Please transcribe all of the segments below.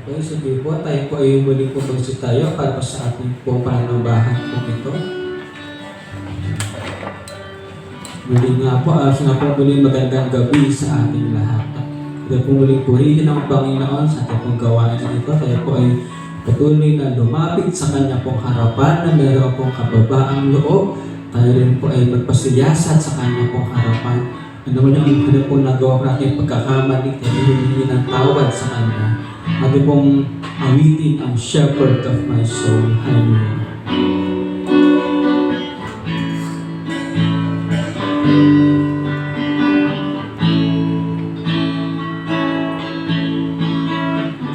Okay, sige po. Tayo po ay muli po tayo para po sa ating po panambahan po ito. Muli nga po, muli magandang gabi sa ating lahat. Ito po muling purihin ang Panginoon sa ating pong gawain ito. Tayo po ay patuloy na lumapit sa Kanya pong harapan na mayroon pong kababaang loob. Tayo rin po ay magpasiyasat sa Kanya pong harapan. Ano man yung ano po nagawa ko natin pagkakamali, tayo humingi ng tawad sa Kanya. Ating pong awitin ang Shepherd of my soul. Hallelujah.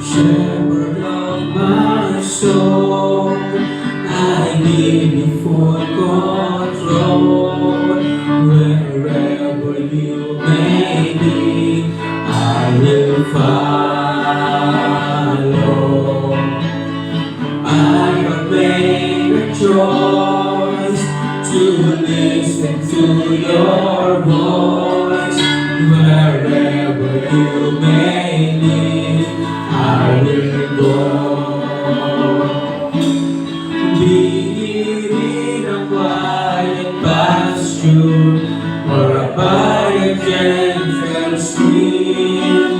Shepherd of my soul, I give you full control. Wherever you may be, I will follow. I have made a choice to listen to your voice. Wherever you may lead, I will go. Be it in a quiet pasture or by a gentle stream,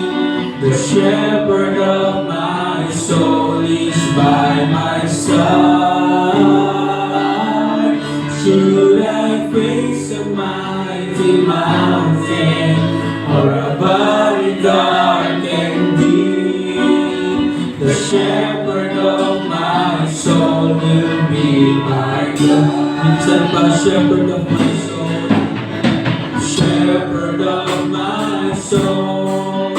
the shepherd of my soul is by my side. Should I face a mighty mountain or a valley dark and deep, the shepherd of my soul will be my God. Minsan pa, shepherd of my soul, shepherd of my soul,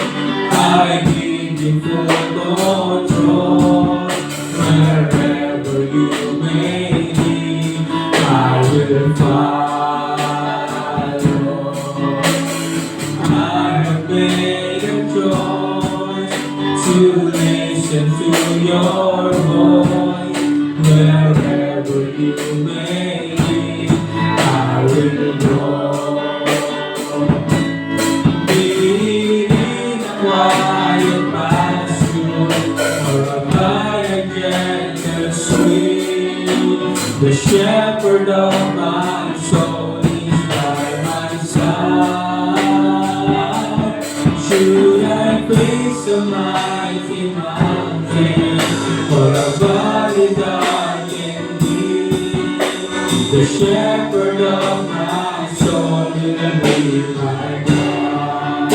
I give you full control. Wherever you may be, I will follow. I have made a choice to listen to your voice. Wherever you may be, I will go. Be in a quiet pasture or by a gentle stream, the shepherd of my soul is by my side. Should I face a mighty mountain or a valley dark and deep, the shepherd of my soul will be my God.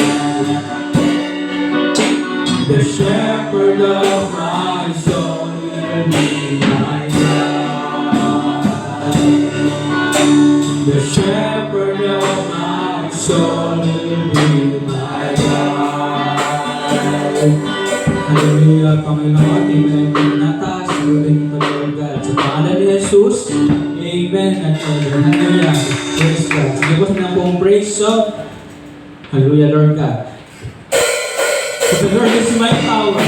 The shepherd of my soul will be my God. The shepherd of my soul will be my God. Hallelujah, Panginoon, ating pinataas, Lord, Lord God. Sa pangalan ni Jesus, Amen at Amen. Hallelujah. Praise God. Sige po na pong praise song. Hallelujah, Lord God. For the Lord is my power.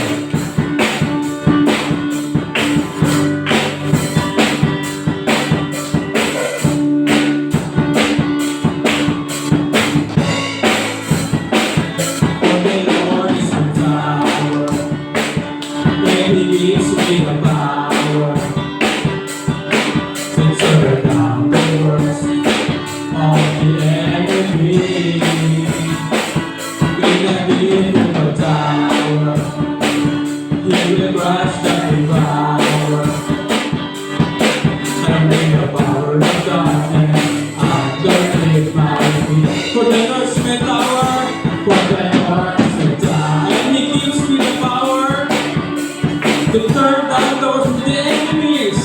The third down doors of the enemies.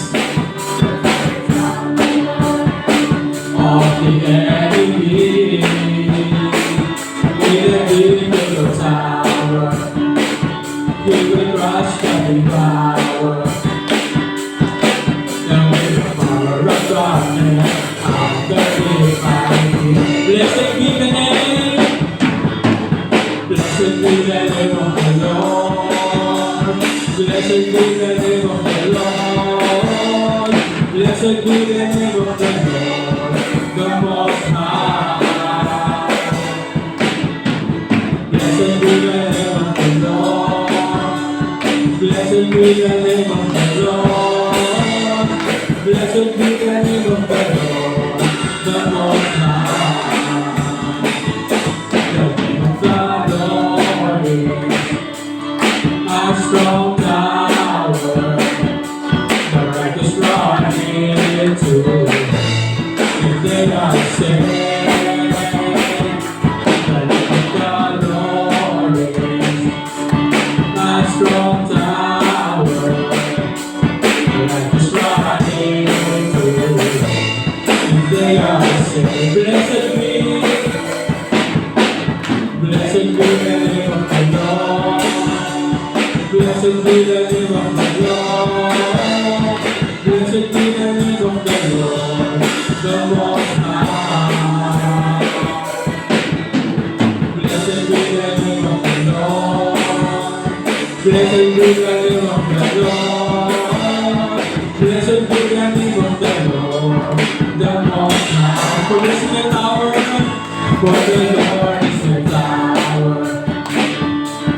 Of the enemy. In the giving of your tower, he will crush the devour. And with the power of darkness, I'm very mighty. Blessed be the name. Blessed be the name of the Lord. Blessed be the name of the Lord. Blessed be the name of the Lord, the Most High. Blessed be the name of the Lord. Blessed be the name of the Lord. Blessed be the name of the Lord, the Most High. The name of the Lord is a strong tower. The righteous run into it, and they are saved. The name of the Lord is a strong tower. The righteous run into it, and they are saved. Blessed be the name of the Lord. Blessed be the name of the Lord. Blessed be the name of the Lord, the Most High. Blessed be the name of the Lord. Blessed be the name of the Lord. Blessed be the name of the Lord, the Most High. For this is the tower, for the Lord is the tower,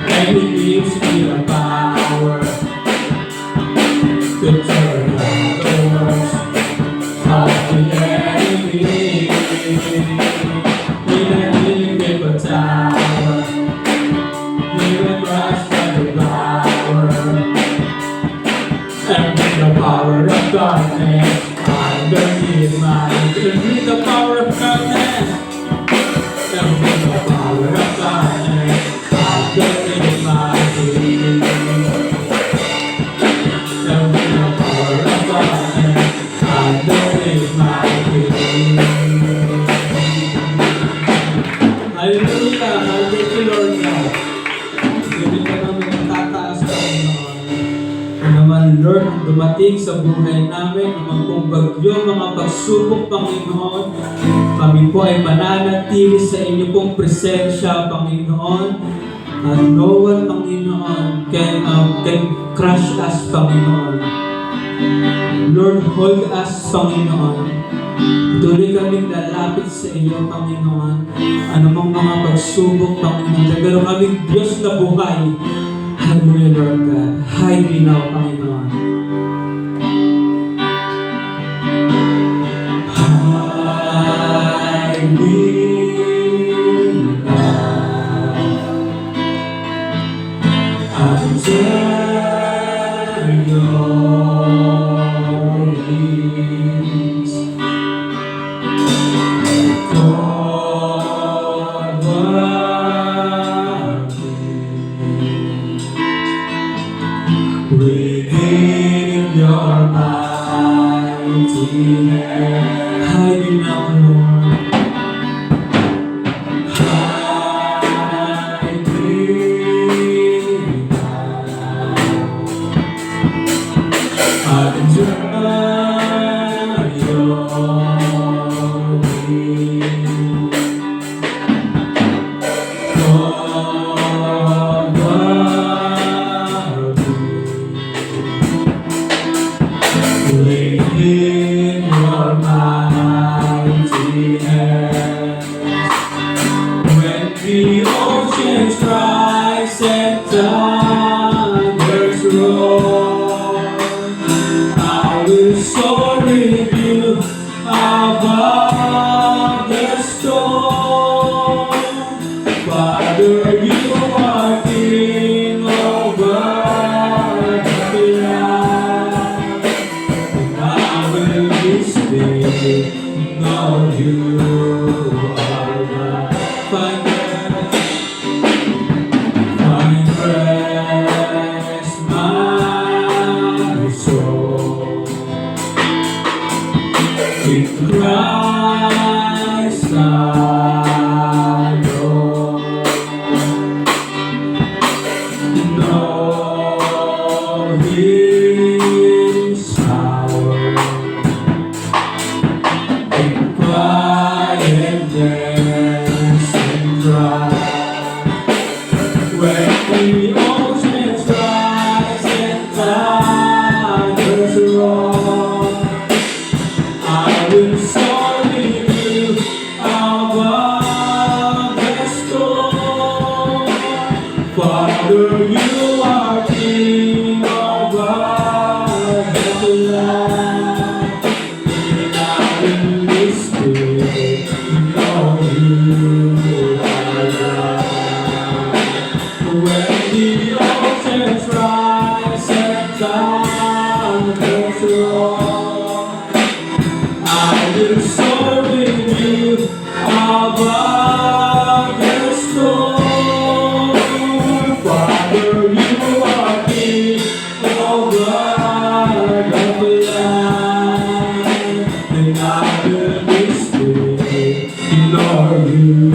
and He gives me the power to turn down the works of the enemy. He that liveth a tower, He will crush the devourer, and with the power of darkness underneath my feet. With the power of darkness, and with the power of darkness underneath my feet. And with the power of darkness underneath my feet. Hallelujah! Thank you, Lord God. Hindi ka namin natataas ka, Panginoon. Kung naman, Lord, dumating sa buhay namin, naman pong bagyo, mga pagsubok, Panginoon, kami po ay mananatili sa inyo pong presensya, Panginoon. At no one, Panginoon, can crush us, Panginoon. Lord, hold us, Panginoon. Tuloy kaming lalapit sa iyo, Panginoon. Anumang mga pagsubok, Panginoon. Nagkaroon kaming Diyos na buhay. Hallelujah, Lord God. Hide me now, Panginoon. Hide me now under your wings. Within your mighty hand, hide me now, Lord. Hide me now under your wings. Within your mighty hands, when the oceans rise and thunders roar, I will soar with you above the storm. Father, you are King over the land. Know you are God. Find rest, my soul. In Christ alone. Know His power. Quietness and dry. When the oceans rise and thunders roar, I will soar with you above the storm. Father, you are King of When the oceans rise and thunders roar, I will soar with you above the storm. Father, you are King over the land, and I will be still in all you.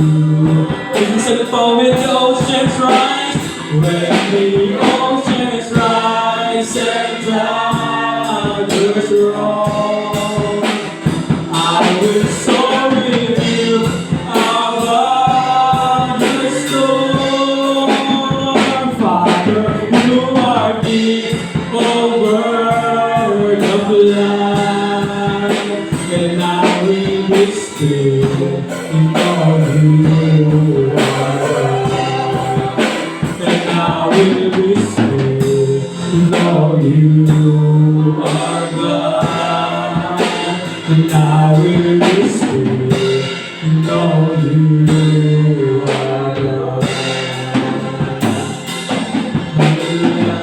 Listen for when the oceans rise, when the oceans rise and thunders roar, I will soar with you above the storm. Father, you are King over the land, and I will be still in all you are. And I will be still in all you are God. And I will be still in all you are God. Hallelujah.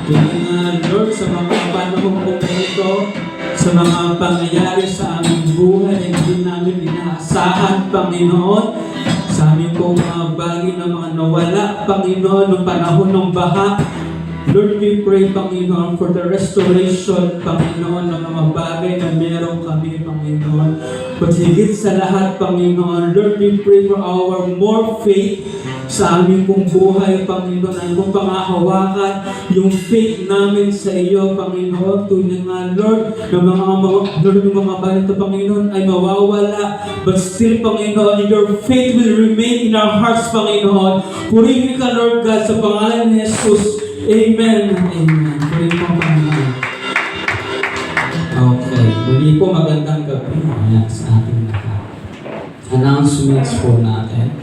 Tingnan, Lord, sa mga panahon po ito, sa mga pangyayari sa aming buhay na hindi namin inaasahan, Panginoon, sa aming pong mga bagay na mga nawala, Panginoon, noong panahon ng baha. Lord, we pray, Panginoon, for the restoration, Panginoon, ng mga bagay na meron kami, Panginoon. But higit sa lahat, Panginoon, Lord, we pray for our more faith sa aming pong buhay, Panginoon, ang pong pangahawakan, yung faith namin sa iyo, Panginoon, tunay nga, Lord, ng mga bagay ito, Panginoon, ay mawawala, but still, Panginoon, your faith will remain in our hearts, Panginoon. Purihin ka, Lord God, sa pangalan ni Jesus. Amen. Amen. Purihin po, Panginoon. Okay. Muli po, magandang gabi sa ating lahat. Announcements po natin.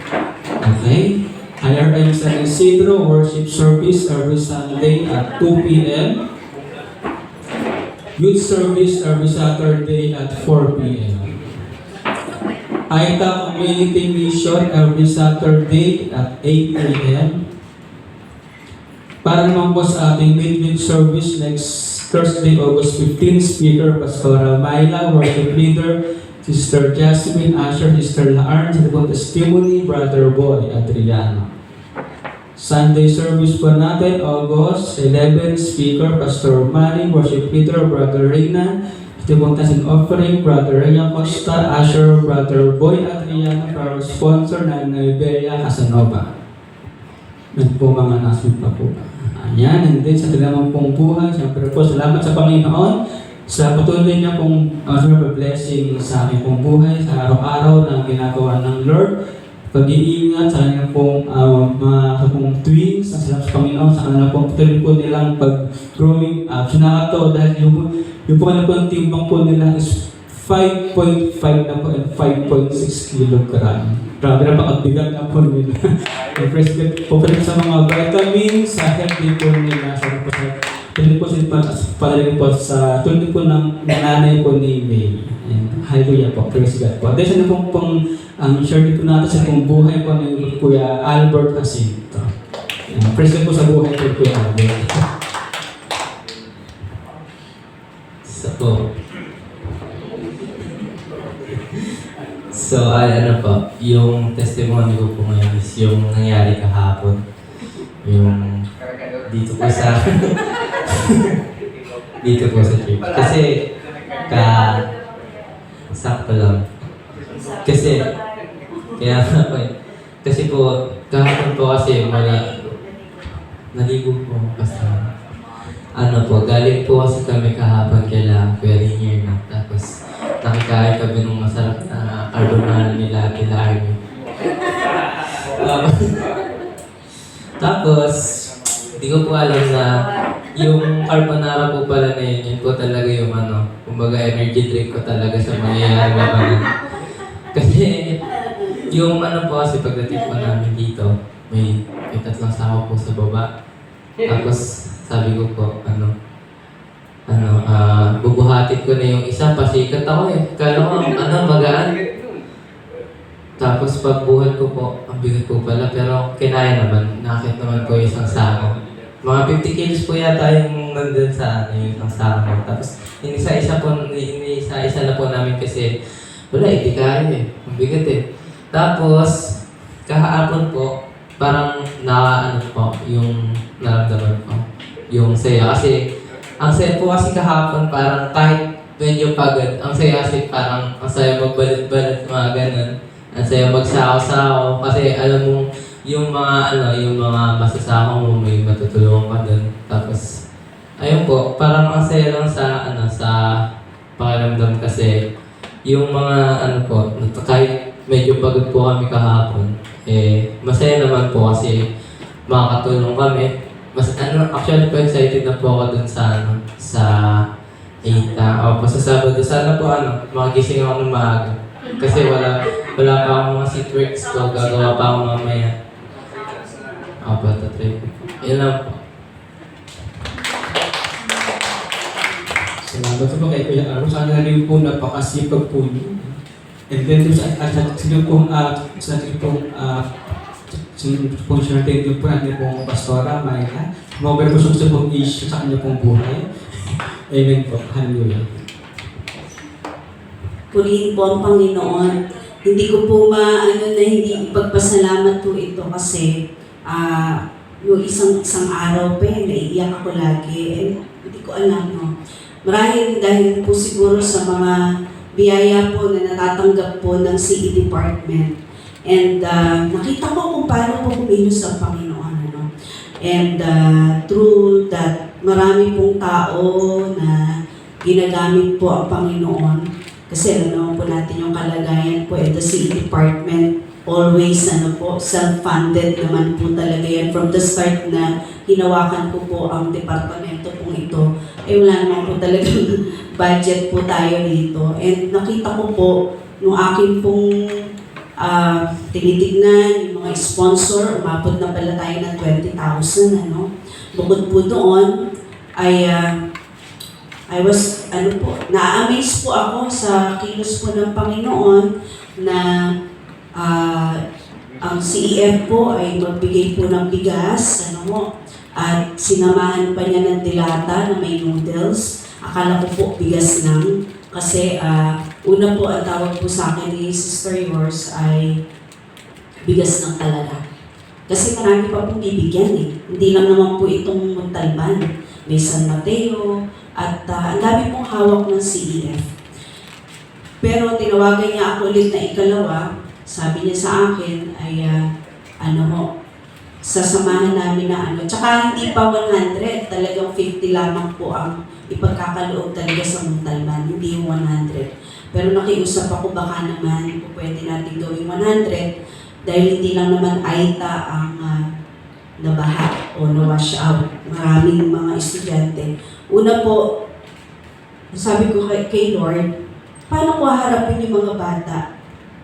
Okay. IRM San Isidro Worship Service every Sunday at 2 p.m. Youth Service every Saturday at 4 p.m. Aita Community Mission every Saturday at 8 a.m. Para naman po sa ating midweek service next Thursday, August 15, Speaker Pastora Myla, Worship Leader Sister Jasmine Asher, Sister Laarn, Sister Testimony, Brother Boy Adriano. Sunday service po natin, August 11, Speaker Pastor Manny, Worship Leader Brother Reyna, Tibong Offering, Brother Reyna Costa, Asher, Brother Boy Adriano, para sponsor na Iberia Casanova. Yan po mga nasud pa po. Ayan, and then sa talagang pong buhay, siyempre po, salamat sa Panginoon sa patuloy niya pong blessing sa aking pong buhay, sa araw-araw na ginagawa ng Lord. Pag-iingat sa kanyang pong mga pong twins, sa salamat sa Panginoon, sa kanyang pong patuloy po nilang pag-growing up. Sinakato dahil yung po kanyang pong timbang po nila is 5.5 na po and 5.6 kilogram. Grabe na pakabigat na po nila. Praise God po sa mga vitamins, sa healthy po nila. Tuloy po sila palalim po sa tuloy po ng nanay po ni May. Hallelujah po. Praise God po. Dahil sa pong share po natin sa pong buhay po ni Kuya Albert Jacinto. Praise God po sa buhay po Kuya Albert. So, ano po, yung testimony ko po ngayon is yung nangyari kahapon. Yung dito po sa dito po sa church. Kasi sakto lang. Kasi kaya po kasi po kahapon po kasi naligo po kasi ano po, galing po kasi kami kahapon kaya very near na. Tapos nakikain kami ng masarap na carbonara nila Army. Tapos hindi ko po alam na yung carbonara po pala na yun po talaga yung kumbaga energy drink ko talaga sa mangyayari naman. Kasi yung po kasi pagdating po namin dito, may tatlong sako po sa baba. Tapos sabi ko po, bubuhatin ko na yung isa, pasikat ako eh. Kala ko, magaan. Tapos pagbuhat ko po, ang bigat po pala, pero kinaya naman, nakit naman po yung isang sako. Mga 50 kilos po yata yung nandun sa ano, yung isang sako. Tapos inisa-isa na po namin kasi wala, hindi kaya eh. Ang bigat eh. Tapos, kahapon po, parang ano po, yung naramdaman ko. Yung saya. Kasi, ang saya po kasi kahapon, parang kahit medyo pagod, ang saya kasi parang ang saya magbalit-balit, mga ganun. Ang saya magsaw-saw. Kasi alam mo, yung mga masasako mo, may matutulungan ka dun. Tapos, ayun po, parang ang saya lang sa pakiramdam kasi yung mga kahit medyo pagod po kami kahapon, masaya naman po kasi makakatulong kami. Actually po excited na po ako dun sa Eita. Opo, sa Sabado, sana po makagising ako ng maaga. Kasi wala pa akong mga seat works ko, gagawa pa ako mamaya. Opo, tatry ko po. Yun lang po. Salamat po kay Kuya Aro. Sana rin po napakasipag po niyo. And then sinunod po natin pong Pastora Mayra. Mabay po sa pong issue sa kanya pong buhay. Amen po. Hallelujah. Purihin po ang Panginoon. Hindi ko po hindi ipagpasalamat po ito kasi yung isang araw pa naiiyak ako lagi. Hindi ko alam, no. Marahil dahil po siguro sa mga biyaya po na natatanggap po ng CE Department. And nakita ko kung paano po kumilos ang Panginoon. Ano? And through that, marami pong tao na ginagamit po ang Panginoon. Kasi alam po natin yung kalagayan po at the CE Department, always self-funded naman po talaga yan. From the start na hinawakan ko po ang departamento pong ito, wala naman po talagang budget po tayo dito. And nakita ko po, nung akin pong tinitignan, yung mga sponsor, umabot na pala tayo ng 20,000, Bukod po doon, na-amaze po ako sa kilos po ng Panginoon na ang CEF po ay magbigay po ng bigas, at sinamahan pa niya ng dilata na may noodles. Akala ko po bigas lang. Kasi una po ang tawag po sa akin ni Sister Yours ay bigas ng talaga. Kasi marami pa pong bibigyan eh. Hindi lang naman po itong Montalban. May San Mateo at ang dami pong hawak ng CEF. Pero tinawagan niya ako ulit na ikalawa. Sabi niya sa akin ay sasamahan namin na Tsaka hindi pa 100, talagang 50 lamang po ang ipagkakaloob talaga sa Montalban, hindi yung 100. Pero nakiusap ako baka naman po pwede natin gawing 100 dahil hindi lang naman Aita ang nabaha o na-wash out. Maraming mga estudyante. Una po, sabi ko kay Lord, paano ko haharapin yung mga bata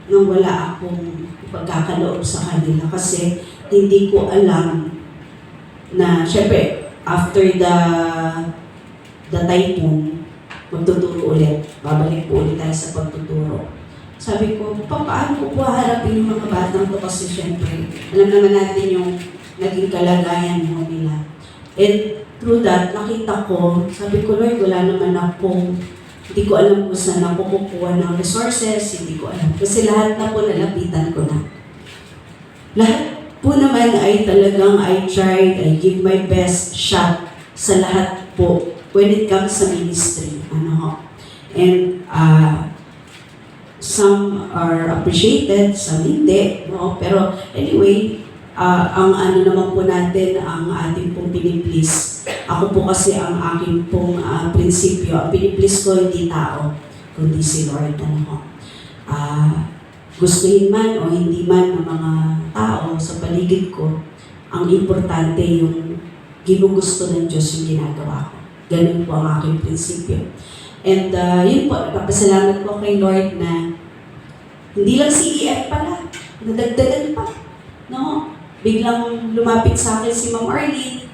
nang wala akong ipagkakaloob sa kanila? Kasi hindi ko alam na, syempre, after the typhoon, magtuturo ulit. Babalik po ulit tayo sa pagtuturo. Sabi ko, paano ko po haharapin yung mga batang to? Kasi syempre, alam naman natin yung naging kalagayan nila. And through that, nakita ko, sabi ko, Lord, wala naman akong, hindi ko alam kung saan ako kukuha ng resources, hindi ko alam. Kasi lahat na po nalapitan ko na. Lahat po naman ay talagang I tried, I give my best shot sa lahat po when it comes sa ministry. And some are appreciated, some hindi. Pero anyway, ang naman po natin, ang ating pong piniplease. Ako po kasi ang aking pong prinsipyo, ang piniplease ko hindi tao, kundi si Lord. Gustuhin man o hindi man ng mga tao sa paligid ko, ang importante yung ginugusto ng Diyos yung ginagawa ko. Ganun po ang aking prinsipyo. And yun po, napapasalamat po kay Lord na hindi lang CEF pala, nadagdagan pa. Biglang lumapit sa akin si Ma'am Arlene.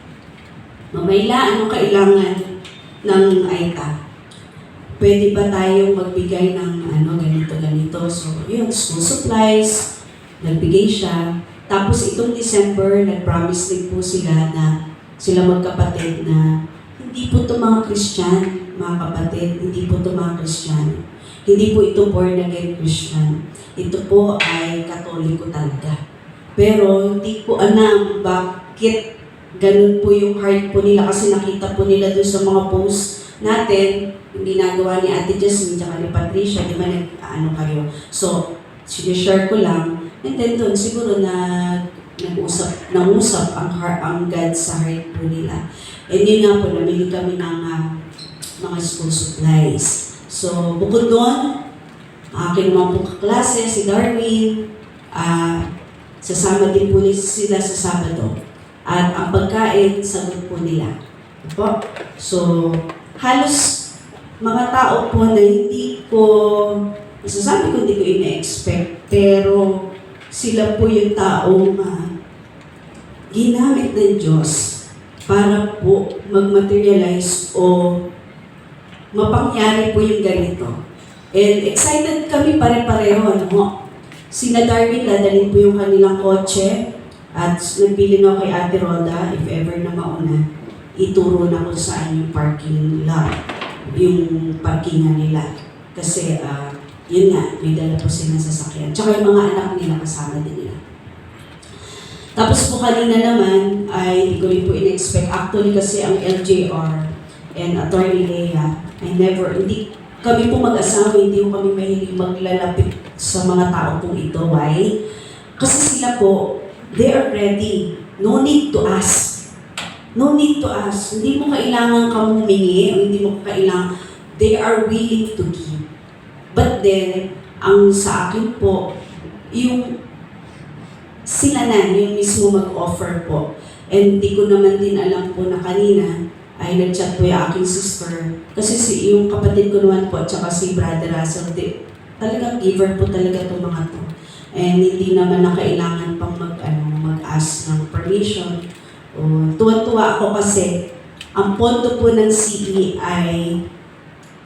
Mamayla, anong kailangan ng Aita? pwede ba tayong magbigay ng ganito. So, yun, school supplies, nagbigay siya. Tapos itong December, nag-promise din po sila na sila magkapatid na hindi po ito mga Christian, mga kapatid, hindi po ito mga Christian. Hindi po ito born again Christian. Ito po ay Katoliko talaga. Pero hindi ko alam bakit ganun po yung heart po nila kasi nakita po nila doon sa mga posts natin, yung ginagawa ni Ate Jasmine at ni Patricia, di ba kayo? So, sinishare ko lang. And then doon, siguro nangusap ang God sa heart po nila. And yun nga po, namili kami ng mga school supplies. So, bukod doon, aking mga po kaklase, si Darwin, sasama din po sila sa Sabado. At ang pagkain, sagot po nila. Po. So, halos mga tao po na hindi ko, masasabi ko hindi ko ina-expect, pero sila po yung taong ginamit ng Diyos para po mag-materialize o mapangyari po yung ganito. And excited kami pare-pareho, no? Sina Darwin, dadalhin po yung kanilang kotse at nagpili na kay Ate Roda, if ever na mauna, ituro na kung saan yung parking lot, yung parkingan nila. Kasi, yun nga, may dala po silang sasakyan. Tsaka yung mga anak nila kasama din nila. Tapos po kanina naman, ay hindi ko rin po in-expect. Actually kasi ang LJR and Attorney Lea, hindi kami po mag-asawa, hindi po kami mahilig maglalapit sa mga tao pong ito. Why? Kasi sila po, they are ready. No need to ask. No need to ask. Hindi mo kailangan kang humingi, hindi mo kailangan. They are willing to give. But then, ang sa akin po, yung sila na, yung mismo mag-offer po. And hindi ko naman din alam po na kanina, ay nag-chat po yung aking sister. Kasi yung kapatid ko naman po, tsaka si Brother Russell, talagang giver po talaga itong mga to. And hindi naman na kailangan pang mag-ask ng permission. Tuwan-tuwa ako kasi ang pondo po ng CE ay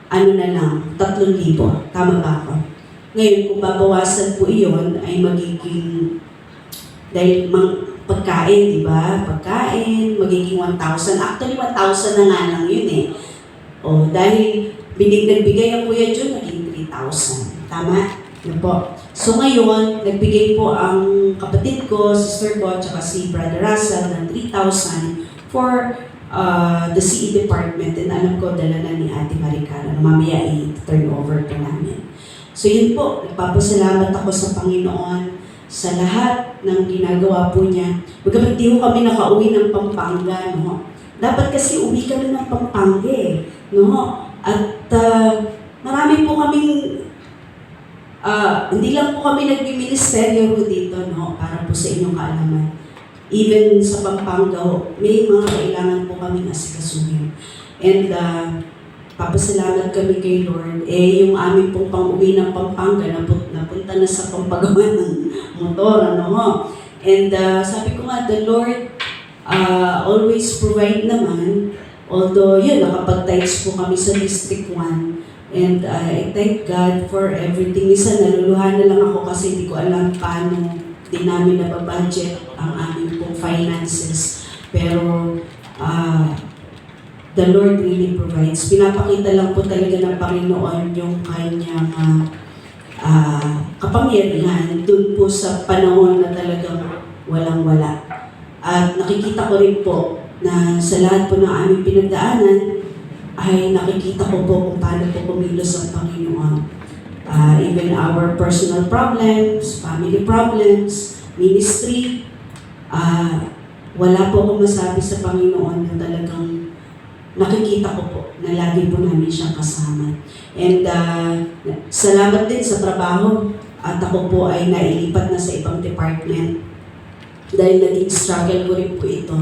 na lang, 3,000. Tama ba ako? Ngayon, kung babawasan po iyon, ay magiging dahil pagkain, di ba? Pagkain, magiging 1,000. Actually, 1,000 na nga lang yun eh. Dahil nagbigay ang Kuya Jun, naging 3,000. Tama? Yun po. So ngayon, nagbigay po ang kapatid ko, sister ko, tsaka si Brother Russell ng 3,000 for the CE department. And alam ko, dala na ni Ate Maricara. Mamaya i-turn over po namin. So yun po, nagpapasalamat ako sa Panginoon sa lahat ng ginagawa po niya. Bagamat di ko kami nakauwi ng Pampanga, no? Dapat kasi uwi kami ng Pampanga, no? At marami po kaming, hindi lang po kami nagbiministeryo dito, no? Para po sa inyong kaalaman. Even sa Pampanga, may mga kailangan po kaming asikasuhin. And papasalamat kami kay Lord. Yung aming pong pang-uwi ng Pampanga, napunta na sa pampagawa ng motor, ano. And sabi ko nga, the Lord always provide naman. Although, yun, nakapag-tights po kami sa District 1. And I thank God for everything. Minsan, naluluhan na lang ako kasi hindi ko alam paano din namin nababudget ang aming pong finances. Pero, the Lord really provides. Pinapakita lang po talaga ng Panginoon yung kanyang kapangyarihan dun po sa panahon na talagang walang-wala. At nakikita ko rin po na sa lahat po ng aming pinagdaanan ay nakikita ko po kung paano po kumilos ang Panginoon. Even our personal problems, family problems, ministry, wala po akong masabi sa Panginoon na talagang nakikita ko po na lagi po namin siyang kasama. And salamat din sa trabaho at ako po ay nailipat na sa ibang department dahil naging struggle ko rin po ito.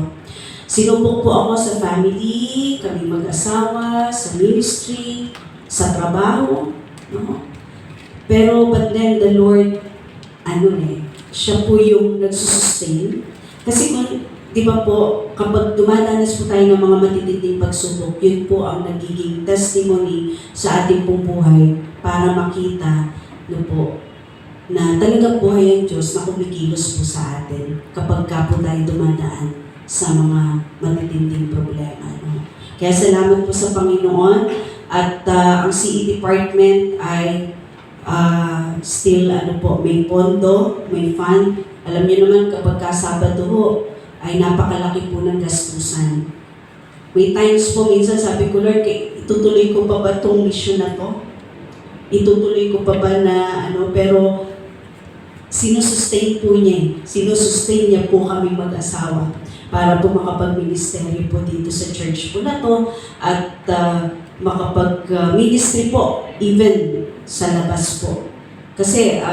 Sinubok po ako sa family, kami mag-asawa, sa ministry, sa trabaho, no? Pero but then the Lord, siya po yung nagsusustain. Kasi kung di ba po, kapag dumadanas po tayo ng mga matitinding pagsubok, yun po ang nagiging testimony sa ating pong buhay para makita po na talagang buhay ang Diyos na kumikilos po sa atin kapag ka po tayo dumadaan sa mga matitinding problema. No? Kaya salamat po sa Panginoon at ang CE Department ay still may pondo, may fund. Alam niyo naman kapag Sabado ho, ay napakalaki po ng gastusan. May times po minsan sabi ko, Lord, itutuloy ko pa ba itong mission na to? Itutuloy ko pa ba na pero sinusustain po niya. Sinusustain niya po kami mag-asawa para po makapag-ministry po dito sa church po na to at makapag-ministry po even sa labas po. Kasi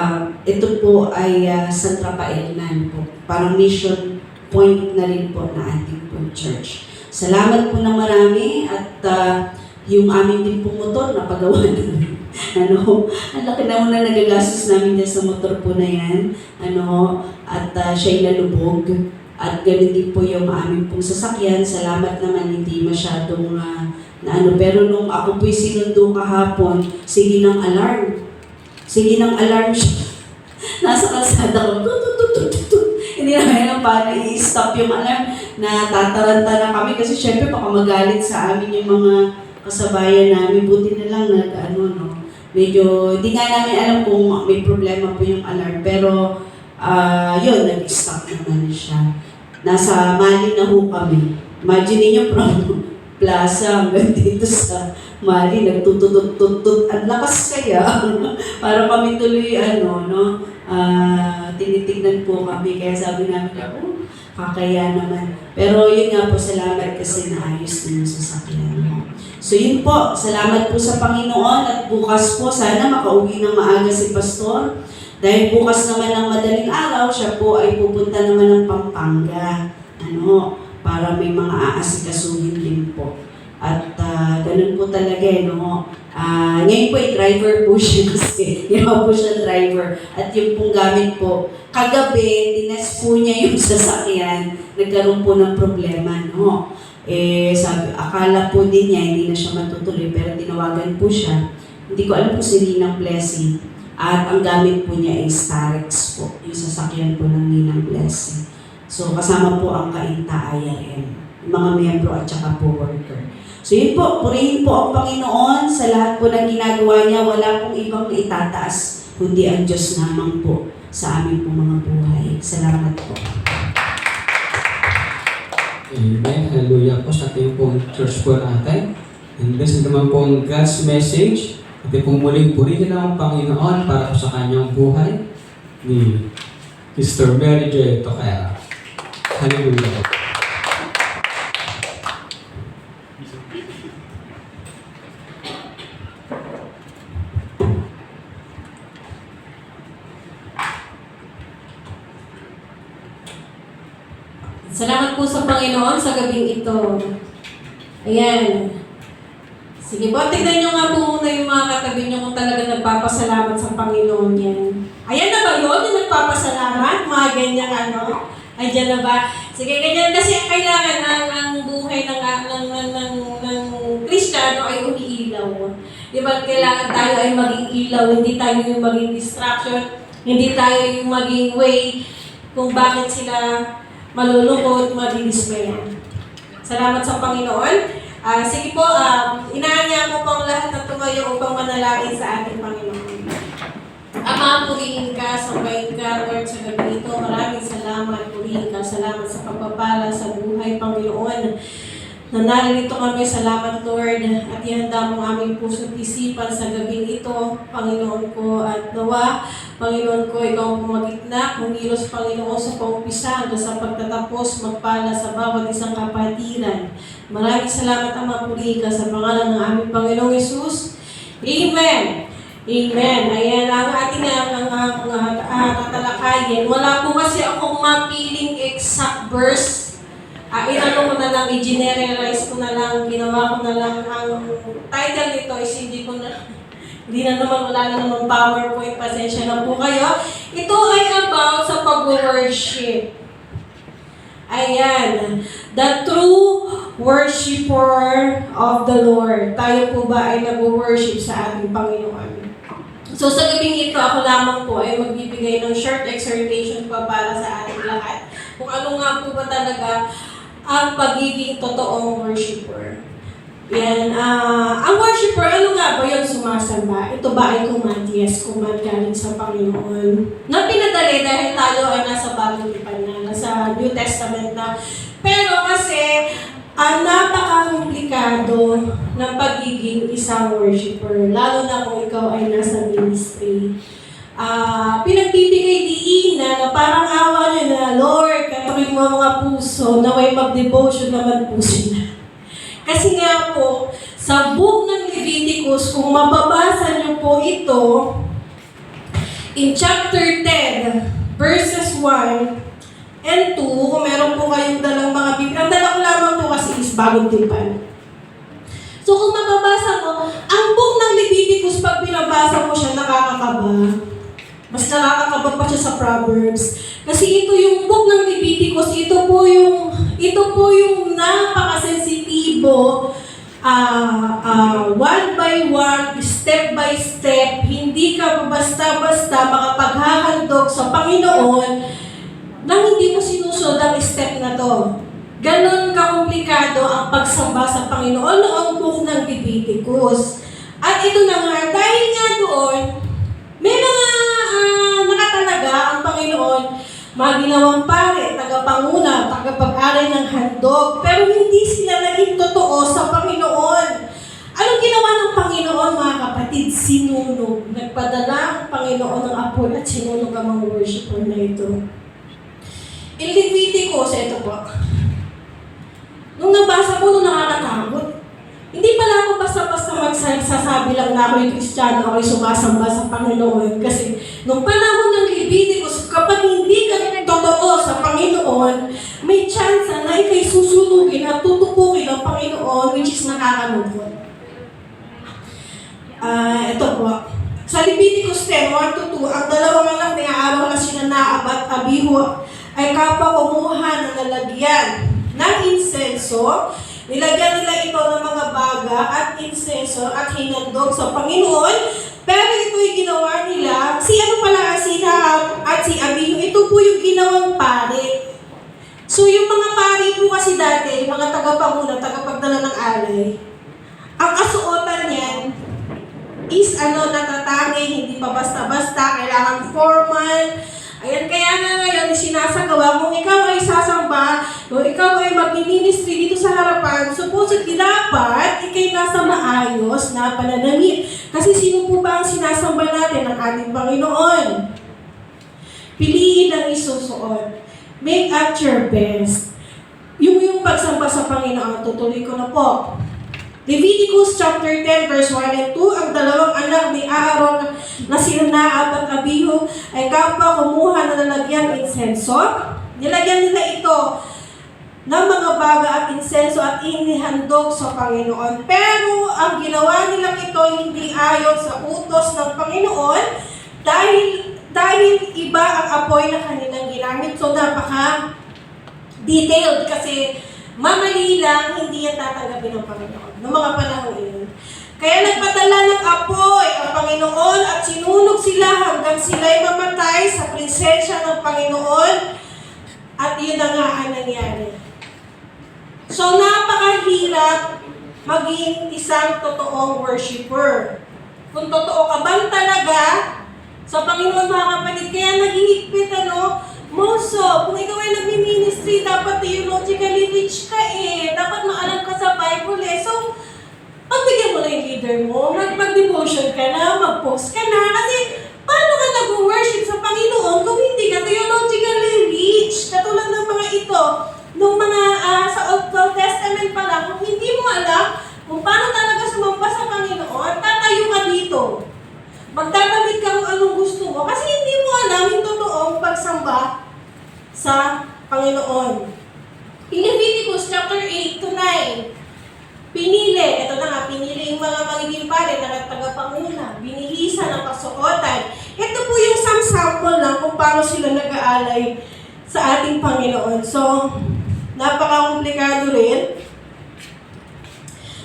ito po ay San Rafael po. Parang mission point na rin po na ating po church. Salamat po ng marami at yung aming din pong motor na pagawa namin. Ang laki na muna nagagastos namin dyan sa motor po na yan. At siya'y nalubog. At ganoon din po yung aming pong sasakyan. Salamat naman, hindi masyadong pero nung ako po'y sinundo kahapon, sige ng alarm. Sige ng alarm siya. Nasa kalsada ko, hindi namin alam paano i-stop yung alarm na tataranta na kami kasi syempre baka magalit sa amin yung mga kasabayan namin. Buti na lang medyo di nga namin alam kung may problema po yung alarm pero yun, nag-stop naman siya. Nasa Mali na ho kami. Imagine niyo from plaza hanggang dito sa Mali, nagtututut-tutut. Ang lakas kaya para kami tuloy tinitignan po kami. Kaya sabi namin, kakaya naman. Pero yun nga po, salamat kasi naayos din yung sasakyan mo. So yun po, salamat po sa Panginoon at bukas po, sana makauwi ng maaga si Pastor. Dahil bukas naman ng madaling araw, siya po ay pupunta naman ng Pampanga. Para may mga aasikasuhin din po. At ganun po talaga ngayon po driver po siya kasi po siya driver. At yung pong gamit po, kagabi, tinest po niya yung sasakyan, nagkaroon po ng problema. Sabi, akala po din niya, hindi na siya matutuloy, pero tinawagan po siya. Hindi ko alam kung si Ninang Blessing. At ang gamit po niya ay Starex po, yung sasakyan po ng Ninang Blessing. So kasama po ang Kainta IRM, mga miyembro at saka po worker. So yun po, purihin po ang Panginoon sa lahat po ng ginagawa niya. Wala pong ibang itataas, kundi ang Diyos naman po sa aming pong mga buhay. Salamat po. Amen. Hallelujah po sa ating pong church po natin. And this naman po ang God's message. At pong muling purihin ang Panginoon para po sa kanyang buhay ni Sister Mary J. Toquera. Hallelujah. Salamat po sa Panginoon sa gabing ito. Ayan. Sige po, tignan nyo nga po muna yung mga katabi nyo kung talaga nagpapasalamat sa Panginoon yan. Ayan na ba yun? Yung nagpapasalamat? Mga ganyang Ay, dyan na ba? Sige, ganyan kasi kailangan ang buhay ng Kristiyano ay umiilaw. Di ba? Kailangan tayo ay maging ilaw, hindi tayo yung maging distraction, hindi tayo yung maging way kung bakit sila malulungkot, madidismayan. Salamat sa Panginoon. Sige po, inaanya ko pang lahat na tumayo upang manalangin sa ating Panginoon. Ama, purihin ka, sambahin ka, Lord, sa gabi ito. Maraming salamat, purihin ka. Salamat sa pagpapala sa buhay, Panginoon. Na naririto kami, salamat, Lord, at ihanda mo aming puso't isipan sa gabing ito, Panginoon ko, at nawa, Panginoon ko, ikaw ang pumagitna, kumilos, Panginoon, sa paumpisa hanggang sa pagtatapos, magpala sa bawat isang kapatiran. Maraming salamat, Ama, purihin ka sa pangalan ng aming Panginoong Hesus. Amen. Amen. Ayan ang ating tatalakayin. Wala po kasi akong mapiling exact verse. Inano ko na lang, i-generalize ko na lang, ginawa ko na lang. Ang title nito is hindi na naman, wala na naman PowerPoint, pasensya na po kayo. Ito ay about sa pag-worship. Ayan. The true worshiper of the Lord. Tayo po ba ay nag-worship sa ating Panginoon? So sa gabing ito, ako lamang po ay magbibigay ng short exhortation pa para sa ating lahat. Kung ano nga po ba talaga ang pagiging totoong worshiper. Yan. Ang worshiper, ano nga ba yun sumasamba? Ito ba ay command? Yes, command galing sa Panginoon. Na pinadali dahil tayo ay nasa bagong tipan na, nasa New Testament na. Pero kasi, napaka-komplikado ng pagiging isang worshiper. Lalo na kung ikaw ay nasa ministry. Pinagbibigay diin na parang awa nyo na, Lord, katukin mo ang mga puso na may mag-devotion naman po sila. Kasi nga po, sa book ng Leviticus, kung mababasa niyo po ito, in chapter 10, verses 1 and 2, kung meron po kayong dalang mga Biblia, ang dala ko lamang po kasi is bagong tipan. So kung mababasa mo, ang book ng Leviticus, pag binabasa mo siya, nakakakaba. Mas nakakakaba pa siya sa Proverbs. Kasi ito yung book ng Leviticus, ito po yung napakasensitibo, one by one, step by step, hindi ka basta-basta makapaghahandog sa Panginoon nang hindi mo sinusunod ang step na to. Ganon kakomplikado ang pagsamba sa Panginoon noong book ng Leviticus. At ito na nga, dahil nga doon, may mga nakatalaga ang Panginoon, mga ginawang pare, tagapanguna, tagapag-aral ng handog, pero hindi sila naging totoo sa Panginoon. Anong ginawa ng Panginoon, mga kapatid? Sinunog. Nagpadala ang Panginoon ng apoy at sinunog ang mga worshiper na ito. In Leviticus, ito po. Nung nabasa ko, nakakatakot. Hindi pala ako basta-basta magsasabi lang na ako'y Kristiyano, ako'y sumasamba sa Panginoon. Kasi nung panahon ng Leviticus, kapag hindi ka totoo sa Panginoon, may chance na ikay susunugin at tutupukin ng Panginoon, which is nakakalungkot. Ito po. Sa Leviticus 10, 1-2, ang dalawang anak ni Aaron na sina Naab at Abihu ay kapwa kumuha ng lalagyan ng insenso. Nilagyan nila ito ng mga baga at insenso at hinandog sa Panginoon. Pero ito'y ginawa nila, si Naab at si Abihu, ito po yung ginawang pare. So yung mga pare po kasi dati, mga tagapanguna, tagapagdala ng alay, ang kasuotan niyan is natatangi, hindi pa basta-basta, kailangan formal. Ayan, kaya nga ngayon, sinasagawa, kung ikaw ay sasamba, kung ikaw ay mag-ministry dito sa harapan, supposedly dapat, ikay nasa maayos na pananamit. Kasi sino po ba ang sinasamba natin ng ating Panginoon? Piliin ang isusuot. Make at your best. Yung pagsamba sa Panginoon, tutuloy ko na po. Leviticus chapter 10 verse 1 and 2, ang dalawang anak ni Aaron na sina Naab at Abihu ay kapwa kumuha na lalagyan insenso. Nilagyan nila ito ng mga baga at insenso at inihandog sa Panginoon. Pero ang ginawa nilang ito hindi ayon sa utos ng Panginoon dahil iba ang apoy na kanilang ginamit. So napaka-detailed kasi mamali lang, hindi yan tatanggapin ng Panginoon noong mga panahon yun. Kaya nagpadala ng apoy ang Panginoon at sinunog sila hanggang sila'y mamatay sa presensya ng Panginoon. At yun na nga ang nangyari. So napakahirap maging isang totoong worshiper. Kung totoo ka ba talaga sa Panginoon, mga kapatid, kaya naging higpit Moso, kung ikaw ay nag-ministry, dapat theologically rich ka dapat maalam ka sa Bible So, pagbigyan mo na yung leader mo, mag-devotion ka na, mag-post ka na, kasi paano ka nag-worship sa Panginoon kung hindi ka theologically rich? Katulad ng mga ito, nung mga sa Old Testament pa lang, kung hindi mo alam kung paano talaga sumamba sa Panginoon, tatayo ka dito. Magtatamid ka kung anong gusto mo, kasi hindi mo alam yung totoong pagsamba sa Panginoon. In Leviticus chapter 8-9, pinili yung mga magiging pare na tagapanguna, binihisa ng kasuotan. Ito po yung some sample lang kung paano sila nag-aalay sa ating Panginoon. So, Napaka-komplikado rin.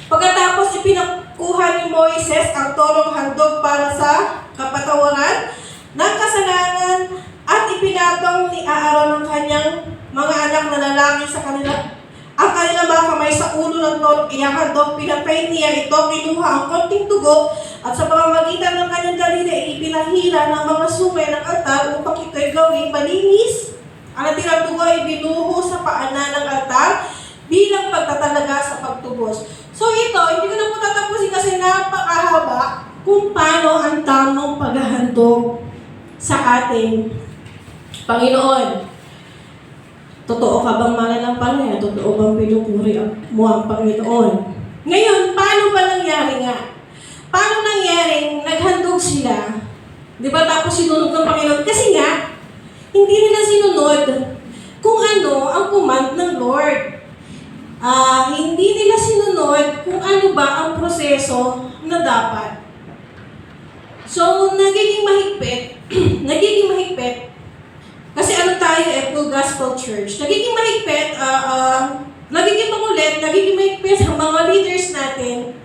Pagkatapos ipinakuha ni Moises ang torong handog para sa kapatawaran ng kasalanan at ipinatong ni Aaron ang kanyang mga anak na lalaki sa kanila. Ang kanilang mga kamay sa ulo ng torong ihahandog, pinatay niya ito, kinuha ang konting dugo at sa pamamagitan ng kanyang daliri ay ipinahila ng mga sungay ng altar upang ito'y gawing malinis. Ang natirang dugo ay binuho sa paanan ng altar bilang pagtatalaga sa pagtubos. So ito, hindi ko na po tatapusin kasi napakahaba kung paano ang tamang paghahandog sa ating Panginoon. Totoo ka bang mananampalataya? Totoo bang pinupuri mo ang Panginoon? Ngayon, paano ba nangyari nga? Paano nangyaring naghandog sila? Di ba tapos sinunod ng Panginoon? Kasi nga, hindi nila sinunod kung ano ang command ng Lord. Hindi nila sinunod kung ano ba ang proseso na dapat. So, nagiging mahigpit. Kasi ano tayo, Full Gospel Church. Nagiging mahigpit, nagiging makulit, nagiging mahigpit ang mga leaders natin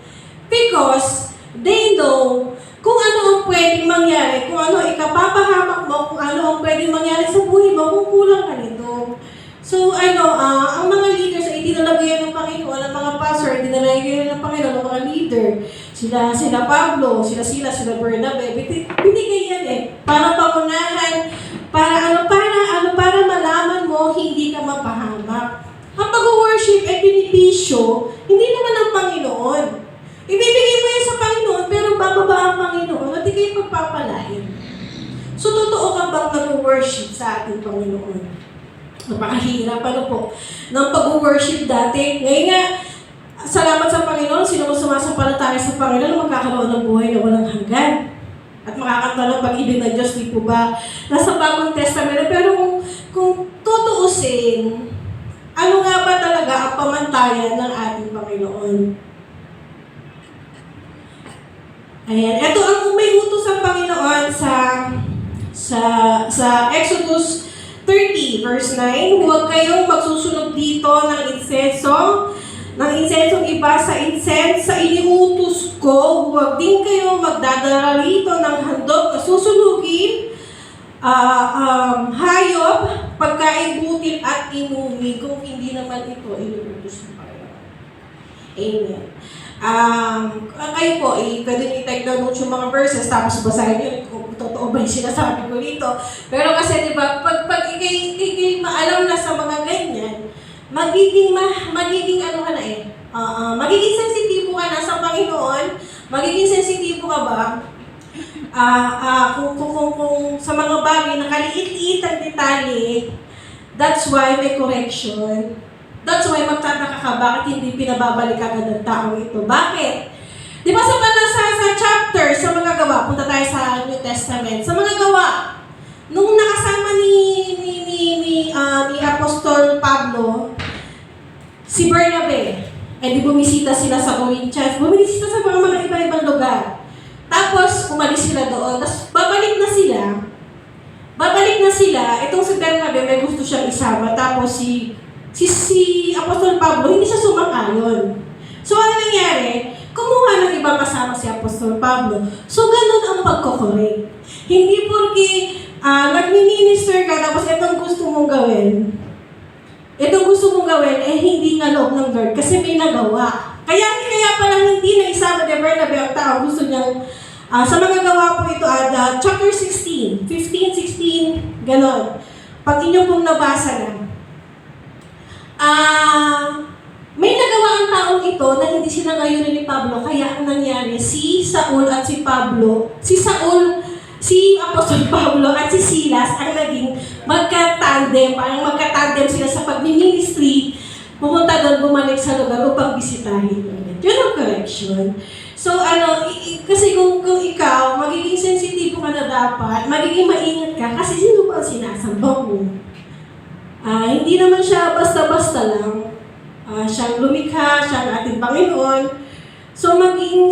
because they know kung ano ang pwedeng mangyari, kung ano ikapapahamak mo, kung ano ang pwedeng mangyari sa buhay mo, kung kulang ka nito. So, ang mga leaders ay dinalagayan ng Panginoon, ang mga pastor ay dinalagayan ng Panginoon, ang mga leader. Sila Pablo, sila Bernabe, binigay yan para pangunahan, para malaman mo, hindi ka mapahamak. Ang pag-worship ay binipisyo, hindi naman ng Panginoon. Ibibigay mo yan sa Panginoon, pero bababa ang Panginoon at ikay pagpapalain. So, totoo ka bang nag-worship sa ating Panginoon? Napakahirap po ng pag-worship dati. Ngayon nga, salamat sa Panginoon, sino mo sumasampalataya sa Panginoon, magkakaroon ng buhay na walang hanggan. At makakanta ng pag-ibig ng Diyos, di po ba? Nasa Bagong Testamento. Pero kung tutuusin, ano nga ba talaga ang pamantayan ng ating Panginoon? Ayan. Ito ang may utos ng Panginoon sa Exodus 30, verse 9. Huwag kayong magsusunog dito ng insensong iba sa iniutos ko. Huwag din kayong magdadala rito ng handog na susunugin, hayop, pagkain, butil at inuwi kung hindi naman ito inuutos ng Panginoon. Amen. Kayo po, pwede nyo i-take down yung mga verses tapos basahin nyo kung totoo ba yung sinasabi ko dito. Pero kasi diba, pag ikay maalam na sa mga ganyan, magiging sensitibo ka na sa Panginoon, magiging sensitibo ka ba kung sa mga bagay na kaliit-liit ang detalye. That's why may correction. That's why magtataka ka bakit hindi pinababalik agad ng taong ito. Bakit? Di ba sa chapter, sa mga gawa, punta tayo sa New Testament, sa mga gawa, nung nakasama ni Apostol Pablo, si Bernabe, di bumisita sila sa Corinthians, bumisita sa mga iba-ibang lugar. Tapos, umalis sila doon, tapos babalik na sila, itong si Bernabe, may gusto siyang isama, tapos si Apostol Pablo, hindi siya sumang-ayon. So, ano nangyari? Kumuha ng ibang kasama si Apostol Pablo. So, ganun ang pagkokorek. Hindi porque nagmi-minister ka, tapos itong gusto mong gawin, hindi nga loob ng Lord kasi may nagawa. Kaya pala hindi na isama ni Bernabe ang tao. Gusto niyang, sa mga gawa po ito, chapter 16, 15, 16, ganon. Pag inyo pong nabasa na, may nagawa ang taong ito na hindi sinangayunan ni Pablo, kaya ang nangyari, si Apostol Pablo at si Silas ang naging magka-tandem, parang magka-tandem sila sa pag-ministry, pumunta doon, bumalik sa lugar upang bisitahin ulit. Yun ang correction. So, kasi kung ikaw, magiging sensitibo ka na dapat, magiging maingat ka, kasi sino ba ang sinasamba mo? Hindi naman siya basta-basta lang. Siyang lumikha, siyang ating Panginoon. So, maging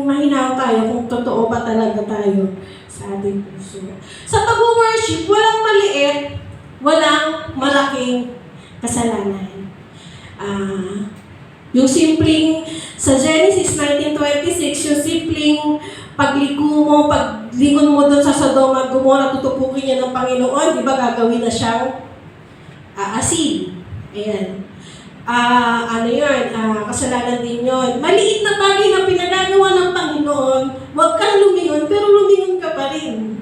mahinaw tayo kung totoo ba talaga tayo sa ating puso. Sa pag-worship, walang maliit, walang malaking kasalanan. Yung simpleng, sa Genesis 19:26, yung simpleng paglingon mo doon sa Sodoma at Gomorrah, tutupukin niya ng Panginoon, di ba gagawin na siyang asin. Ayan. Kasalanan din yun. Maliit na bagay na pinagagawa ng Panginoon, huwag kang lumingon, pero lumingon ka pa rin.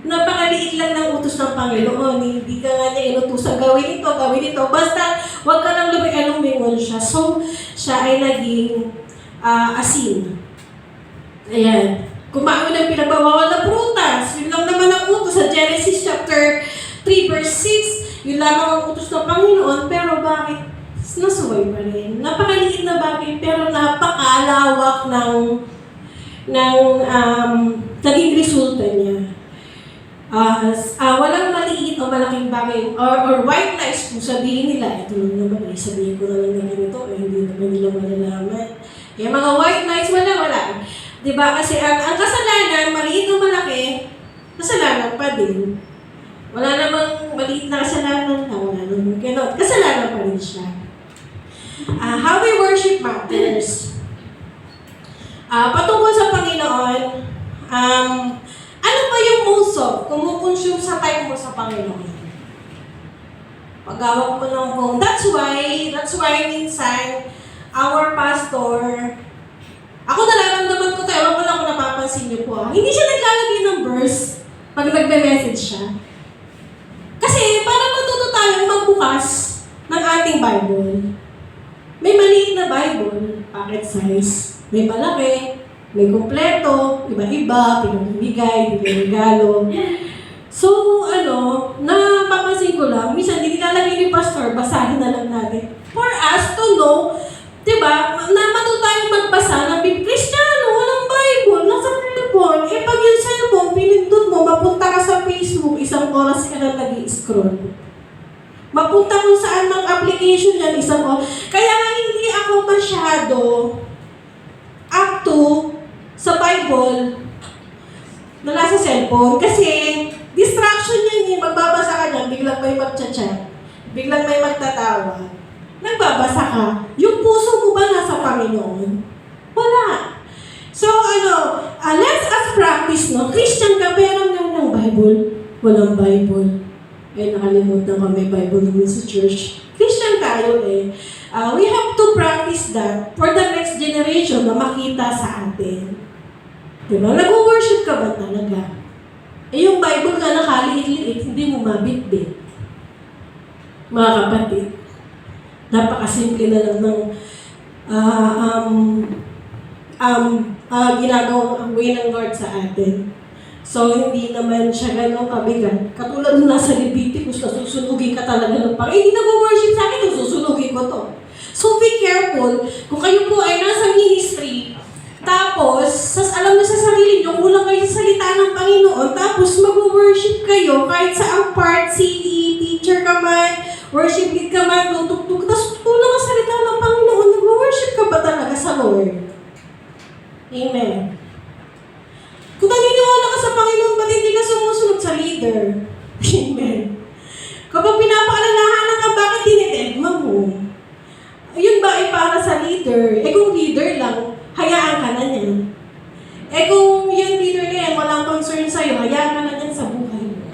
Napakaliit lang ng utos ng Panginoon. Hindi ka nga niya inutusan, gawin ito. Basta, huwag ka lang lumingon siya. So, siya ay naging asin. Ayan. Kumain ng pinagbawal na prutas. Yun lang naman ang utos sa Genesis chapter 3 verse 6. Yun lamang ang utos ng Panginoon. Pero bakit nasuway pa rin? Napakaliit na bagay pero napakalawak ng naging resulta niya. Walang maliit o malaking bagay or white lies kung sabihin nila. Ito lang naman, sabihin ko na lang na ganito, hindi naman nila malalaman. Yung mga white lies, wala. Diba? Kasi ang kasalanan, maliit o malaki, kasalanan pa din. Wala namang maliit na kasalanan na, wala namang gano'n. Kasalanan pa rin siya. How we worship matters. Patungkol sa Panginoon, ano ba yung most of kumukonsume sa time mo sa Panginoon? Paghawak mo ng phone. That's why minsan, our pastor, ako nararamdaman ko tayo, wala ko napapansin niyo po. Hindi siya naglalagay ng verse pag nagbe-message siya. Kasi para matuto tayong magbukas ng ating Bible. May maliit na Bible, pocket size. May malaki, may kumpleto, iba-iba, pinamimigay, regalo. So, napapansin ko lang, minsan hindi nilalagay ni pastor, basahin na lang natin. For us to know, diba, na matuto tayong magbasa ng Kristiyano, walang Bible, nasa cellphone. Pag yung cellphone, pinindot mo, mapunta ka sa Facebook, 1 oras ka na nag-i-scroll. Mapunta kung saan mang application yan, 1 oras. Kaya nga hindi ako masyado up to sa Bible na nasa cellphone. Kasi distraction yan eh. Magbabasa ka niyan, biglang may magchat-chat, biglang may magtatawa. Nagbabasa ka. Yung puso mo ba nasa Panginoon? Wala. So let's us practice, no? Christian ka, pero ng Bible. Walang Bible. Nakalimutan ko, may Bible naman sa church. Christian tayo eh. We have to practice that for the next generation na makita sa atin. Diba? Nag-worship ka ba talaga? Yung Bible ka nakaliit-liit, hindi mo mabitbit. Mga kapatid, napakasimple na lang ng ginagawa ang way ng Lord sa atin. So, hindi naman siya gano'ng kabigat. Katulad nung nasa Leviticus na susunugin ka talaga ng Panginoon. Hindi nag-worship sa akin, susunugin ko to. So, be careful. Kung kayo po ay nasa ministry, tapos, alam niyo sa sarili niyo, kulang kayo sa salita ng Panginoon, tapos mag-worship kayo, kahit sa ang part, CD, teacher ka man, worship lead ka man, tutugtog, tapos kulang ang salita ng Panginoon, nag-worship ka ba talaga sa Lord? Amen. Kung naniniwala ka sa Panginoon, ba't hindi ka sumusunod sa leader? Amen. Kapag pinapaalalahanan ka, bakit dinidegma mo? Yun ba ay para sa leader? Kung leader lang, hayaan ka na niyan. Kung yung leader na yan, walang concern sa'yo, hayaan ka na niyan sa buhay mo.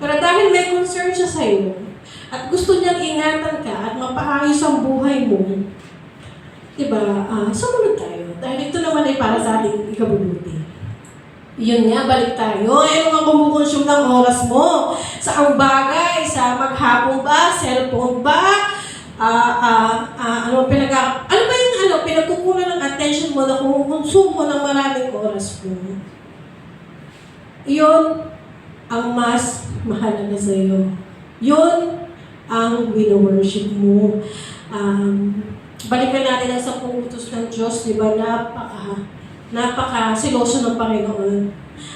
Pero dahil may concern siya sa'yo, at gusto niyang ingatan ka at mapaayos ang buhay mo, diba, sumunod tayo. Dahil ito naman ay para sa ating ikabubuti. Yun nga, balik tayo. Ano nga kumukonsume ng oras mo? Sa ang bagay? Sa maghapon ba? Cellphone ba? Ano ba yung pinagkukunan ng attention mo na kumukonsume mo ng maraming oras mo? Yun ang mas mahalaga sa iyo. Yun ang wino-worship mo. Balikan natin ang 10 utos ng Diyos, di ba? Napaka-siloso ng Panginoon.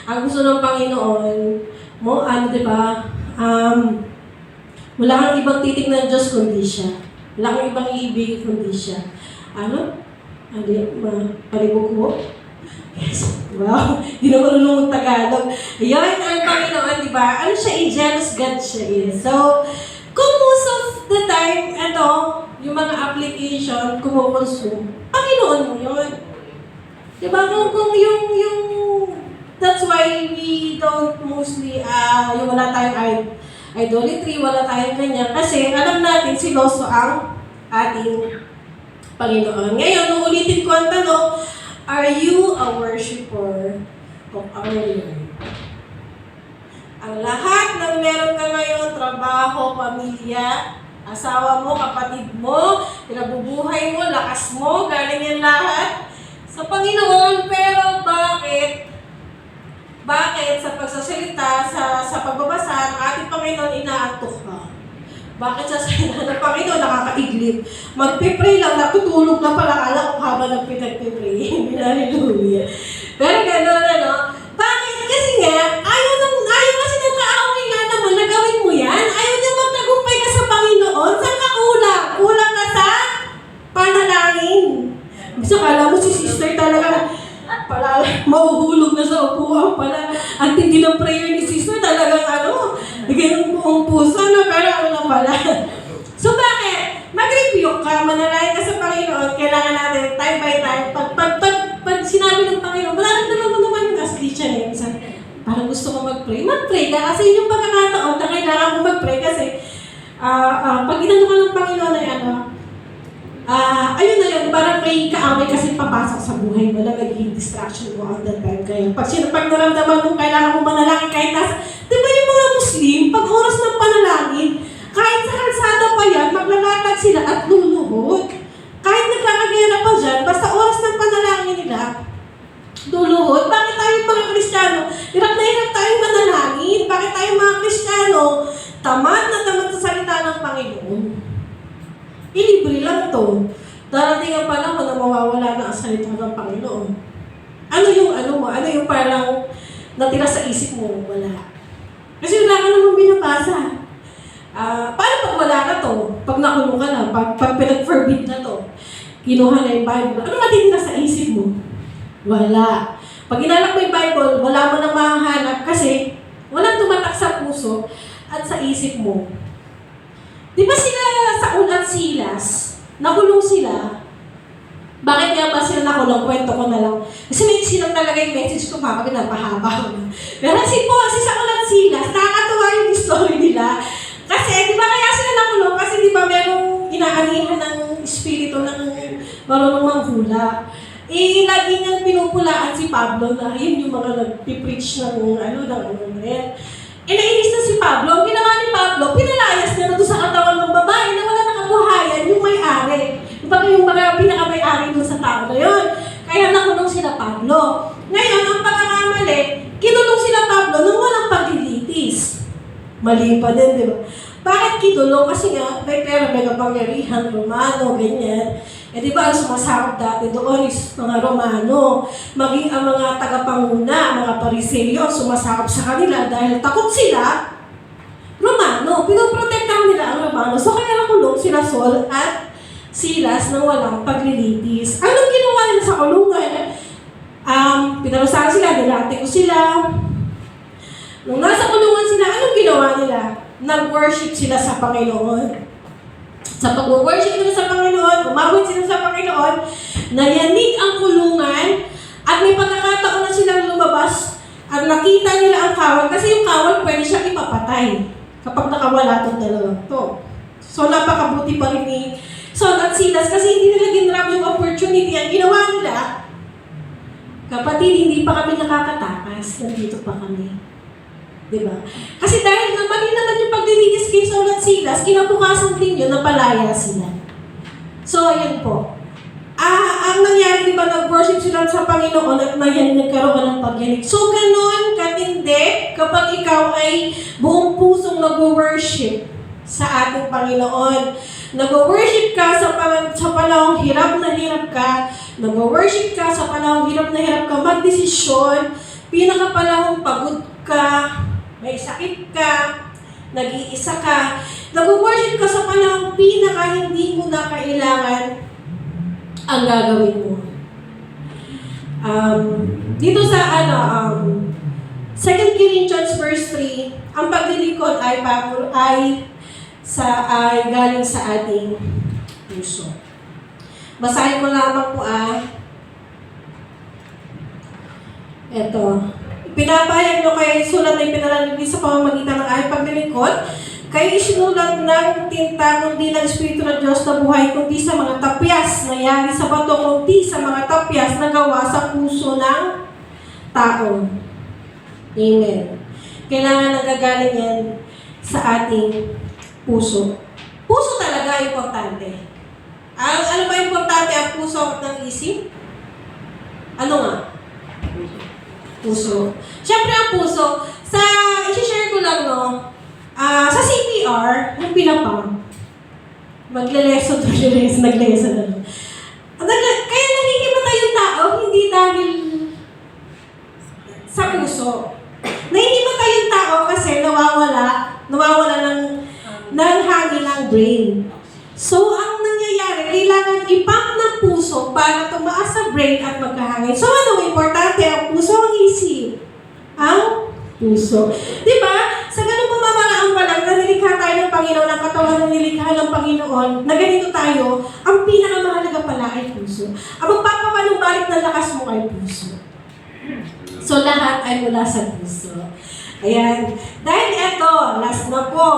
Ang gusto ng Panginoon mo, di ba? Wala kang ibang titig ng Diyos kundi siya. Wala kang ibang iibigin kundi siya. Palibog mo? Yes. Wow, di na marunong Tagalog. Ayan, ang Panginoon, di ba? Ano siya? A jealous God siya. So, kung most of the the time, ito, yung mga application, kumukonsume, Panginoon mo yun. Diba? Kung yung, that's why we don't mostly, yung wala tayong idolatry, wala tayong ganyan. Kasi alam natin, siloso ang ating Panginoon. Ngayon, uulitin ko ang tanong, are you a worshiper of our Lord? Ang lahat ng meron ka ngayon, trabaho, pamilya, asawa mo, kapatid mo, pinabubuhay mo, lakas mo, galing yan lahat sa Panginoon. Pero bakit sa pagsasalita, sa pagbabasa ng ating Panginoon, inaantok ka? Bakit sa salita ng Panginoon nakakaiglip? Magpipray lang, natutulog na pala, alam ko habang nagpipray. Hallelujah. Pero gano'n, bakit? Kasi nga, ayaw kasi ng kaaway nga naman na gawin mo yan. Ayaw niya magtagumpay ka sa Panginoon. Saan ka kulang? Kulang ka sa panalangin. Bisa kala mo si sister talaga pala mahuhulog na sa upuan pala. Ang tindi ng prayer ni sister talagang naging buong puso pero na pala. So bakit? Mag-review ka, manalangin ka sa Panginoon. Kailangan natin time by time. Pag sinabi ng Panginoon, wala naman mo naman as Christian parang gusto mo mag-pray ka kasi yun yung pagkakataon na kailangan mo mag-pray kasi pag inano ka ng Panginoon ay ayun na yun, parang may kaaway kasi papasok sa buhay mo na magiging distraction mo all the time kayo. Pag naramdaman mo kailangan mo manalangin kahit di ba yung mga Muslim, pag oras ng panalangin, kahit sa kalsada pa yan, maglalatag sila at luluhod. Kahit nagkakagera pa dyan, basta oras ng panalangin nila, luluhod. Bakit tayo mga Kristiyano? Hirap na hirap tayo manalangin. Bakit tayo mga Kristiyano? Tamad na tamad sa salita ng Panginoon. Ilibre lang to. Darating ang panahon na mawawala na ang salita ng Panginoon. Ano yung parang natira sa isip mo? Wala. Kasi wala ka namang binabasa. Paano pag wala na to? Pag nakulong ka na, pag pinag-forbid na to, kinuha na yung Bible, ano matitira sa isip mo? Wala. Pag inalak mo yung Bible, wala mo nang mahanap kasi walang tumatak sa puso at sa isip mo. Di ba sila Saul at Silas, nakulong sila? Bakit nga ba sila nakulong? Kwento ko na lang. Kasi may silang talaga yung message ko, mama, pinapahaba ko. Pero si Saul at Silas, nakakatuwa yung story nila. Kasi, di ba kaya sila nakulong? Kasi di ba merong inaanihan ng espiritu ng marunong manghula. Lagi niyang pinupulaan si Pablo na yun yung mga nag-preach ng nainis na si Pablo. Ang ginawa ni Pablo, pinalayas niya na doon sa katawan ng babae na wala nakabuhayan, yung may-ari. Yung mga pinaka-may-ari doon sa tao na yun. Kaya nakulong sila Pablo. Ngayon, ang pagkakamali, kinulong sila Pablo nung walang paglilitis. Mali pa din, di ba? Bakit kinulong? Kasi nga, may pera, may kapangyarihan, Romano, ganyan. Di ba, ang sumasakop dati doon is mga Romano. Maging ang mga tagapanguna, mga Pariseo, sumasakop sa kanila dahil takot sila, Romano. Pinoprotektahan nila ang Romano. So, kaya nakulong sila Saul at Silas nang walang paglilitis. Anong ginawa nila sa kulungan? Pinarusahan sila, nilate ko sila. Nung nasa kulungan sila, anong ginawa nila? Nag-worship sila sa Panginoon. Sa pag-worship nila sa Panginoon, umawit sila sa Panginoon, nayanig ang kulungan, at may pagkakataon na silang lumabas, at nakita nila ang kawal, kasi yung kawal pwede siyang ipapatay kapag nakawala itong dalawang to. So, napakabuti pa rin ni Saul at Silas, kasi hindi nila ginrab yung opportunity. Ang ginawa nila, kapatid, hindi pa kami nakakatakas, nandito pa kami. Diba? Kasi dahil na mali naman yung paglilinis kay Saul at Silas, kinabukasan din yun, napalaya sila. So, ayan po. Ang nangyari, diba, nag-worship sila sa Panginoon at nagkaroon ng pagyanig. So, ganon katindi kapag ikaw ay buong pusong nag-worship sa ating Panginoon. Nag-worship ka sa panahong hirap na hirap ka, nag-worship ka sa panahong hirap na hirap ka, magdesisyon, pinakapanahong pagod ka, may sakit ka, nag-iisa ka, nag-worship ka sa panahong pinaka hindi mo na kailangan ang gagawin mo. Dito sa 2 Corinthians verse 3, ang paglilingkod ay ay galing sa ating puso. Basahin ko lamang po Ito. Pinapahayag nyo kay sulat na ipinalagay sa pamamagitan ng aming paglilingkod, kayo isinulat ng tinta kundi ng Espiritu ng Diyos na buhay, kundi sa mga tapyas na yari sa bato, kundi sa mga tapyas na gawa sa puso ng tao. Amen. Kailangan nagagaling yan sa ating puso. Puso talaga importante. Ano ba importante ang puso at ng isip? Ano nga? Puso. Siyempre ang puso, i-share ko lang, no? Sa CPR, yung pinapang, nagleleso. Kaya nangihimatay yung tao, hindi dahil sa puso. Nangihimatay yung tao kasi nawawala ng hangin ng brain. So, ang nangyayari, kailangan ipump ng puso para tumaas sa brain at magkahangin. So, ano importante? Ang puso, ang isip. Ang puso. Diba? Sa ganung pamamaraan pa lang, nanilikha tayo ng Panginoon, ang katawan na nilikha ng Panginoon, na ganito tayo, ang pinakamahalaga pala ay puso. Ang magpapapanumbalik ng lakas mo ay puso. So, lahat ay mula sa puso. Ayan. Dahil ito, last na po.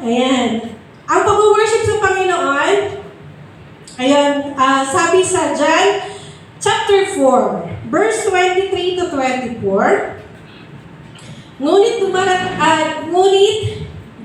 Ayan. Ang pag-worship sa Panginoon, ayan, sabi sa John chapter 4, verse 23 to 24, ngunit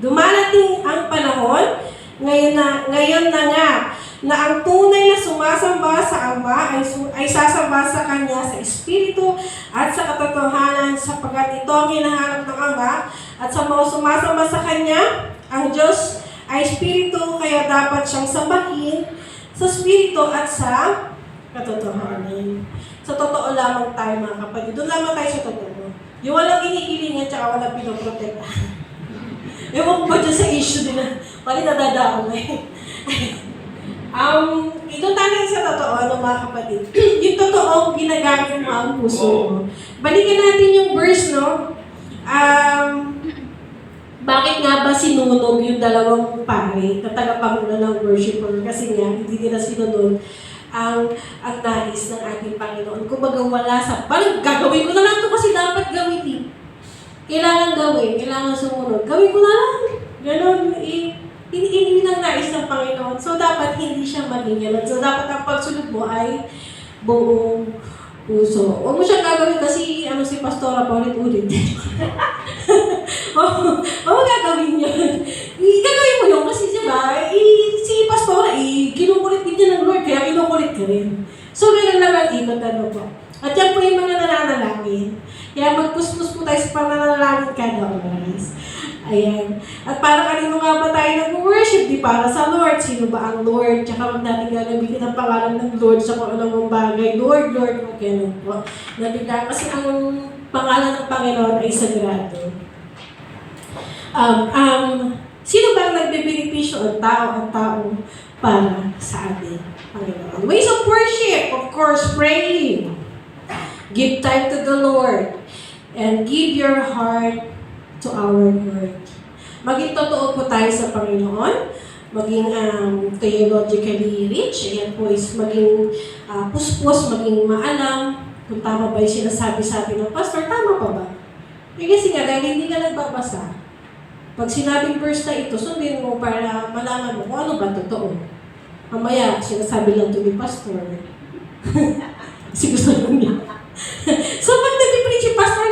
dumarating ang panahon, ngayon na nga, na ang tunay na sumasamba sa Ama ay sasamba sa Kanya sa Espiritu at sa katotohanan, sapagkat ito ang hinahanap ng Ama, at sa mga sumasamba sa Kanya, ang Diyos ay Espiritu, kaya dapat siyang sambahin sa Espiritu at sa katotohanan. Sa totoo lamang tayo, mga kapatid. Doon lamang tayo sa totoo. Yung walang inihiling at saka walang pinoprotektahan. Ewan ko ba dyan sa issue nila? Pali nadadaan na ito tayo sa totoo, mga kapatid. Yung totoong ginagamit mo ang puso mo. Balikan natin yung verse, no? Bakit nga ba sinunog yung dalawang pare na tagapangulo ng worshiper? Kasi nga, hindi nila sinunog ang nais ng ating Panginoon. Kung baga wala parang gagawin ko na lang ito kasi dapat gawin eh. Kailangan gawin, kailangan sumunod. Gawin ko na lang. Ganon, hindi ang nais ng Panginoon. So, dapat hindi siya maging ganon. So, dapat ang pagsunod mo ay buong puso. Huwag mo siyang gagawin kasi si Pastora paulit-ulit. Oo, gagawin yun. Gagawin mo yun kasi diba, si Pastora, kinukulit din niya ng Lord, kaya kinukulit ka rin. So, gano'n lang ang ikot, po. At yan po yung mga nananalangin. Kaya magpuspus po tayo sa pananalangin kada oras. Ayan. At para kanino nga ba tayo nag-worship? Di para sa Lord. Sino ba ang Lord? Tsaka wag natin gagamitin ang pangalan ng Lord sa kung anong bagay. Lord, Lord, okay lang po. Nabigla kasi ang pangalan ng Panginoon ay sagrado. Sino ba ang nagbebenepisyo? Ang tao para sa ating Panginoon. Ways of worship, of course, praying. Give time to the Lord. And give your heart to our Lord. Maging totoo po tayo sa Panginoon, maging theologically rich, ayan po is maging puspos, maging maalam, kung tama ba yung sinasabi sa atin ng pastor, tama pa ba? Kasi nga, dahil hindi ka nagbabasa, pag sinabing verse na ito, sundin mo para malaman mo kung ano ba totoo. Mamaya, sinasabi lang ito ni pastor. Kasi gusto lang niya. So, pag nag-preach yung pastor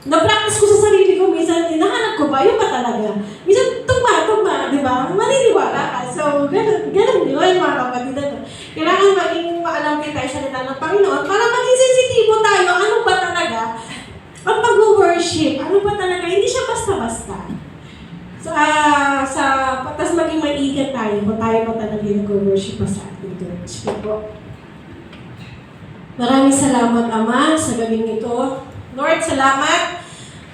na-practice ko sa sarili ko, minsan, hinahanap ko ba, yun ba talaga? Minsan, tugma, di ba? Maniniwala ka. So, ganun yun, mga kapatid na. Kailangan maging maalam tayo sa salita ng Panginoon para maging sensitibo tayo. Ano ba talaga? Ang pag-worship, ano ba talaga? Hindi siya basta-basta. So, tas maging maiigan tayo kung tayo ba talaga yung nag-worship pa sa ating church. Po. Maraming salamat, Ama, sa gabing ito. Lord, salamat,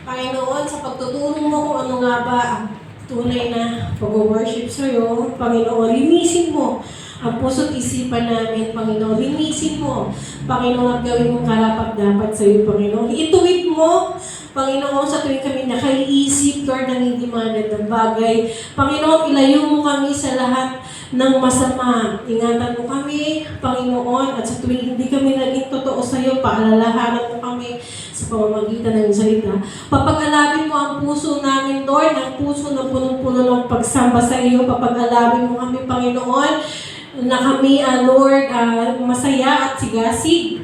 Panginoon, sa pagtuturo mo kung ano nga ba ang tunay na pag-worship sa iyo. Panginoon, linisin mo ang puso't isipan namin, Panginoon. Linisin mo, Panginoon, at gawin mong karapat-dapat sa iyo, Panginoon. Ituwid mo, Panginoon, sa tuwing kami nakaiisip, Lord, ng hindi magandang bagay. Panginoon, ilayo mo kami sa lahat ng masama. Ingatan mo kami, Panginoon, at sa tuwing hindi kami naging totoo sa iyo, paalalahanan mo kami sa pamamagitan ng iyong salita. Papag-alabin mo ang puso namin, Lord, ang puso na punong-puno ng pagsamba sa iyo. Papag-alabin mo kami, Panginoon, na kami, Lord, masaya at sigasig,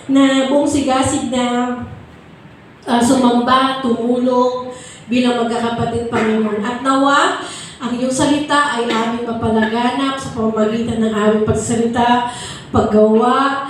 na buong sigasig na sumamba, tumulong bilang magkakapatid, Panginoon. At nawa, ang iyong salita ay aming mapalaganap sa pamamagitan ng aming pagsalita, paggawa,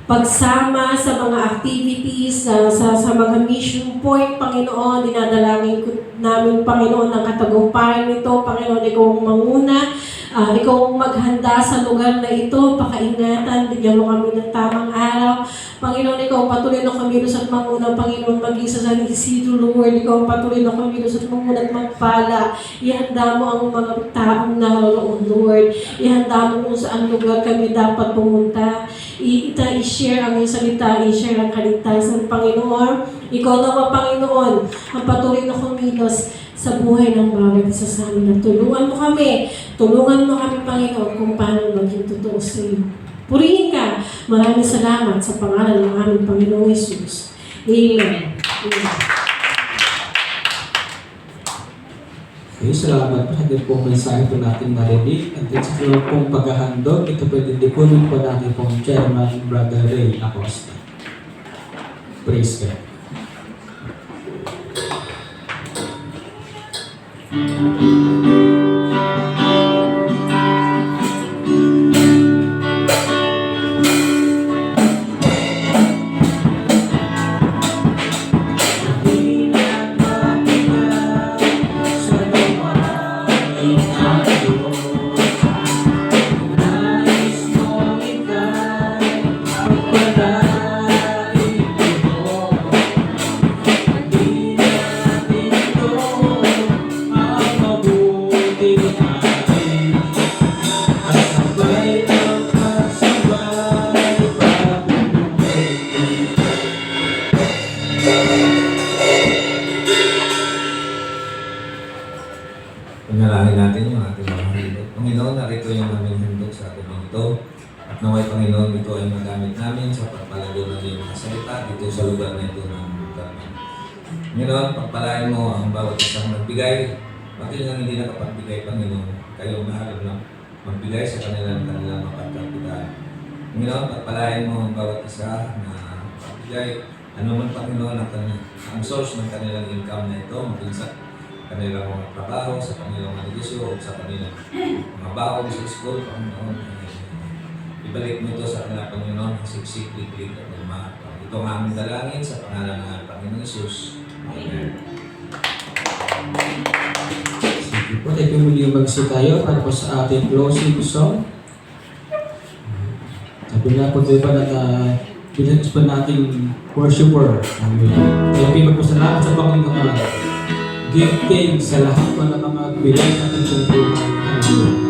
pagsama sa mga activities, sa mga mission point, Panginoon. Dinadalangin namin, Panginoon, ang katagumpayan nito. Panginoon, ikaw ang manguna. Ikaw ang maghanda sa lugar na ito. Pakaingatan, bigyan mo kami ng tamang araw. Panginoon, ikaw patuloy na kumilos at manguna, Panginoon, mag-isa sa Isidro, Lord. Ikaw patuloy na kumilos at manguna at magpala. Ihanda mo ang mga taong naroon, Lord. Ihanda mo kung saan lugar kami dapat pumunta. I-share ang iyong salita, i-share ang kaligtasan, Panginoon. Ikaw naman, Panginoon, ang patuloy na kumilos sa buhay ng bawat isa sa amin. At tulungan mo kami, Panginoon, kung paano maging totoo sa iyo. Purihin ka. Maraming salamat sa pangalan ng aming Panginoong Jesus. Amen. Okay, salamat po sa din pong mensahe po natin narinig. At sa pong paghahandog, ito po dinikunin po natin pong Chairman Brother Ray Acosta. Praise God. Panalangin natin yung ating mga handog. Panginoon, narito yung aming handog sa ating mga ito. At naway, Panginoon, ito ay magamit namin sa pagpalago ng iyong mga salita dito sa lugar na ito ng lugar. Panginoon, pagpalain mo ang bawat isang nagbigay. Pati nang hindi nakapagbigay, Panginoon, kayo mahal na magbigay sa kanilang mapagkakitaan. Panginoon, pagpalain mo ang bawat isa na magbigay. Ano man, Panginoon, ang source ng kanilang income na ito, maging sa kanilang mga trabaho, sa kanilang mga negosyo, o sa kanilang mga baon sa school, Panginoon. Ibalik mo ito sa kanilang Panginoon, siksik, liglig, at magmahal. Ito ang aming dalangin sa pangalan ng Panginoon Jesus. Amen. Sige po, tayo muli magsi tayo para po sa ating closing song. Sabi nga po tayo pala na pinagis pa nating worshiper. Tayo pinagpasalamat sa Panginoon. Give thanks sa lahat po ng mga bilay sa ating buhay. Amen.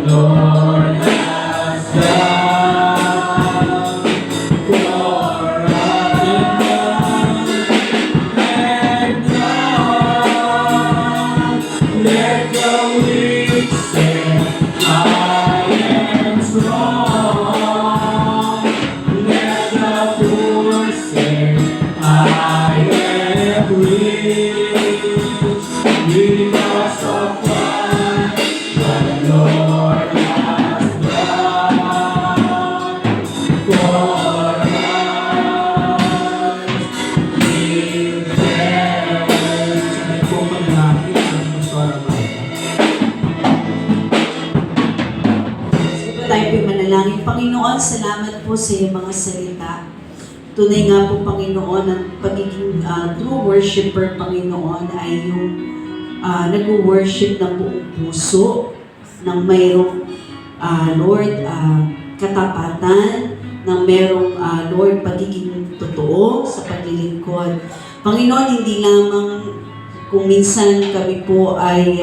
Lord has done for us. And now, let the weak say, I am strong. Let the poor say, I am rich because of what the Lord has done for us. Give thanks. Sabay po manalangin sa Pastor Amaya. Tayo po manalangin. Panginoon, salamat po sa iyong mga salita. Tunay nga po, Panginoon, ang pagiging true worshiper, Panginoon, ay yung nag-worship ng buong puso, ng mayroong, Lord, katapatan, ng mayroong, Lord, pagiging totoo sa paglilingkod. Panginoon, hindi lamang kung minsan kami po ay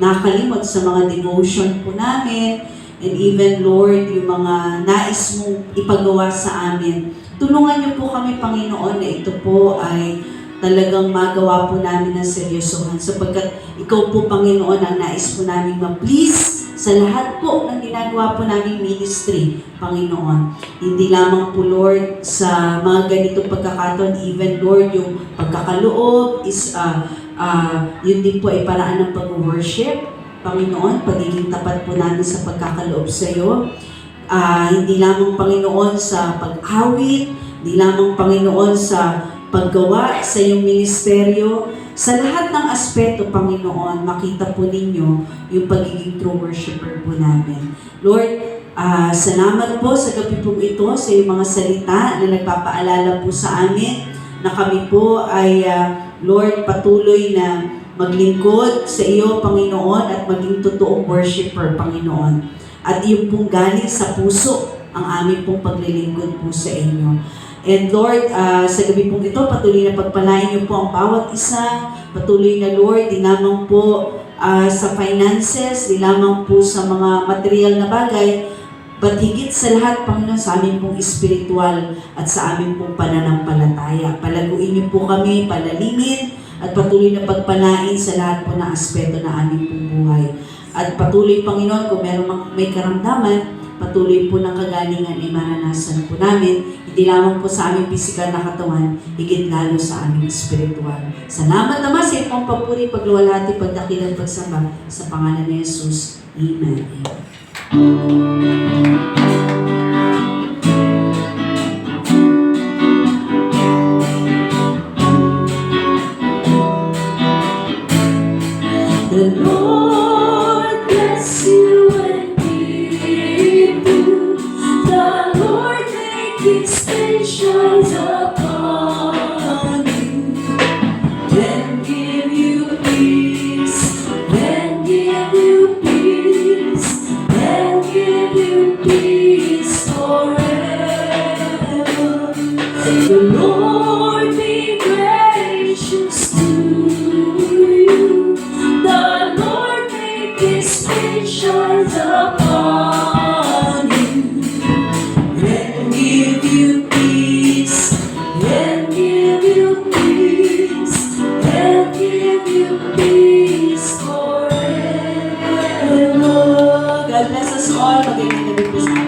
nakalimot sa mga devotion po namin, and even, Lord, yung mga nais mong ipagawa sa amin. Tulungan niyo po kami, Panginoon, na ito po ay talagang magawa po namin ng seryosohan sapagkat ikaw po, Panginoon, ang nais po namin ma-please sa lahat po ng ginagawa po namin ministry, Panginoon. Hindi lamang po, Lord, sa mga ganitong pagkakataon, even, Lord, yung pagkakaloob is, yun din po ay paraan ng pag-worship, Panginoon, pagiging tapat po namin sa pagkakaloob sa iyo. Hindi lamang, Panginoon, sa pag-awit, hindi lamang, Panginoon, sa paggawa sa iyong ministeryo. Sa lahat ng aspeto, Panginoon, makita po ninyo yung pagiging true worshiper po namin. Lord, salamat po sa gabi po ito, sa iyong mga salita na nagpapaalala po sa amin na kami po ay, Lord, patuloy na maglingkod sa iyo, Panginoon, at maging totoong worshiper, Panginoon. At yung pong galing sa puso ang aming pong paglilingkod po sa inyo. And Lord, sa gabi pong ito, patuloy na pagpalain niyo po ang bawat isa. Patuloy na, Lord, di lamang po sa finances, di lamang po sa mga material na bagay, but higit sa lahat, Panginoon, sa aming pong espiritual at sa aming pong pananampalataya. Palaguin niyo po kami, palalimin, at patuloy na pagpalain sa lahat po na aspeto na aming pong buhay. At patuloy, Panginoon, kung may karamdaman, patuloy po ng kagalingan ay maranasan po namin, hindi lamang po sa aming pisikal na katawan, higit lalo sa aming espiritual. Salamat naman sa iyong papuri, pagluwalhati, pagdakilan, pagsamba sa pangalan ni Jesus. Amen. The Lord bless you and keep you. The Lord make His face shine upon you and give you peace, and give you peace, and give you peace forever. The Lord be gracious to you. The Lord make His face shine upon you and give you peace, and give you peace, and give you peace forever. God bless us all. Magandang gabi po sa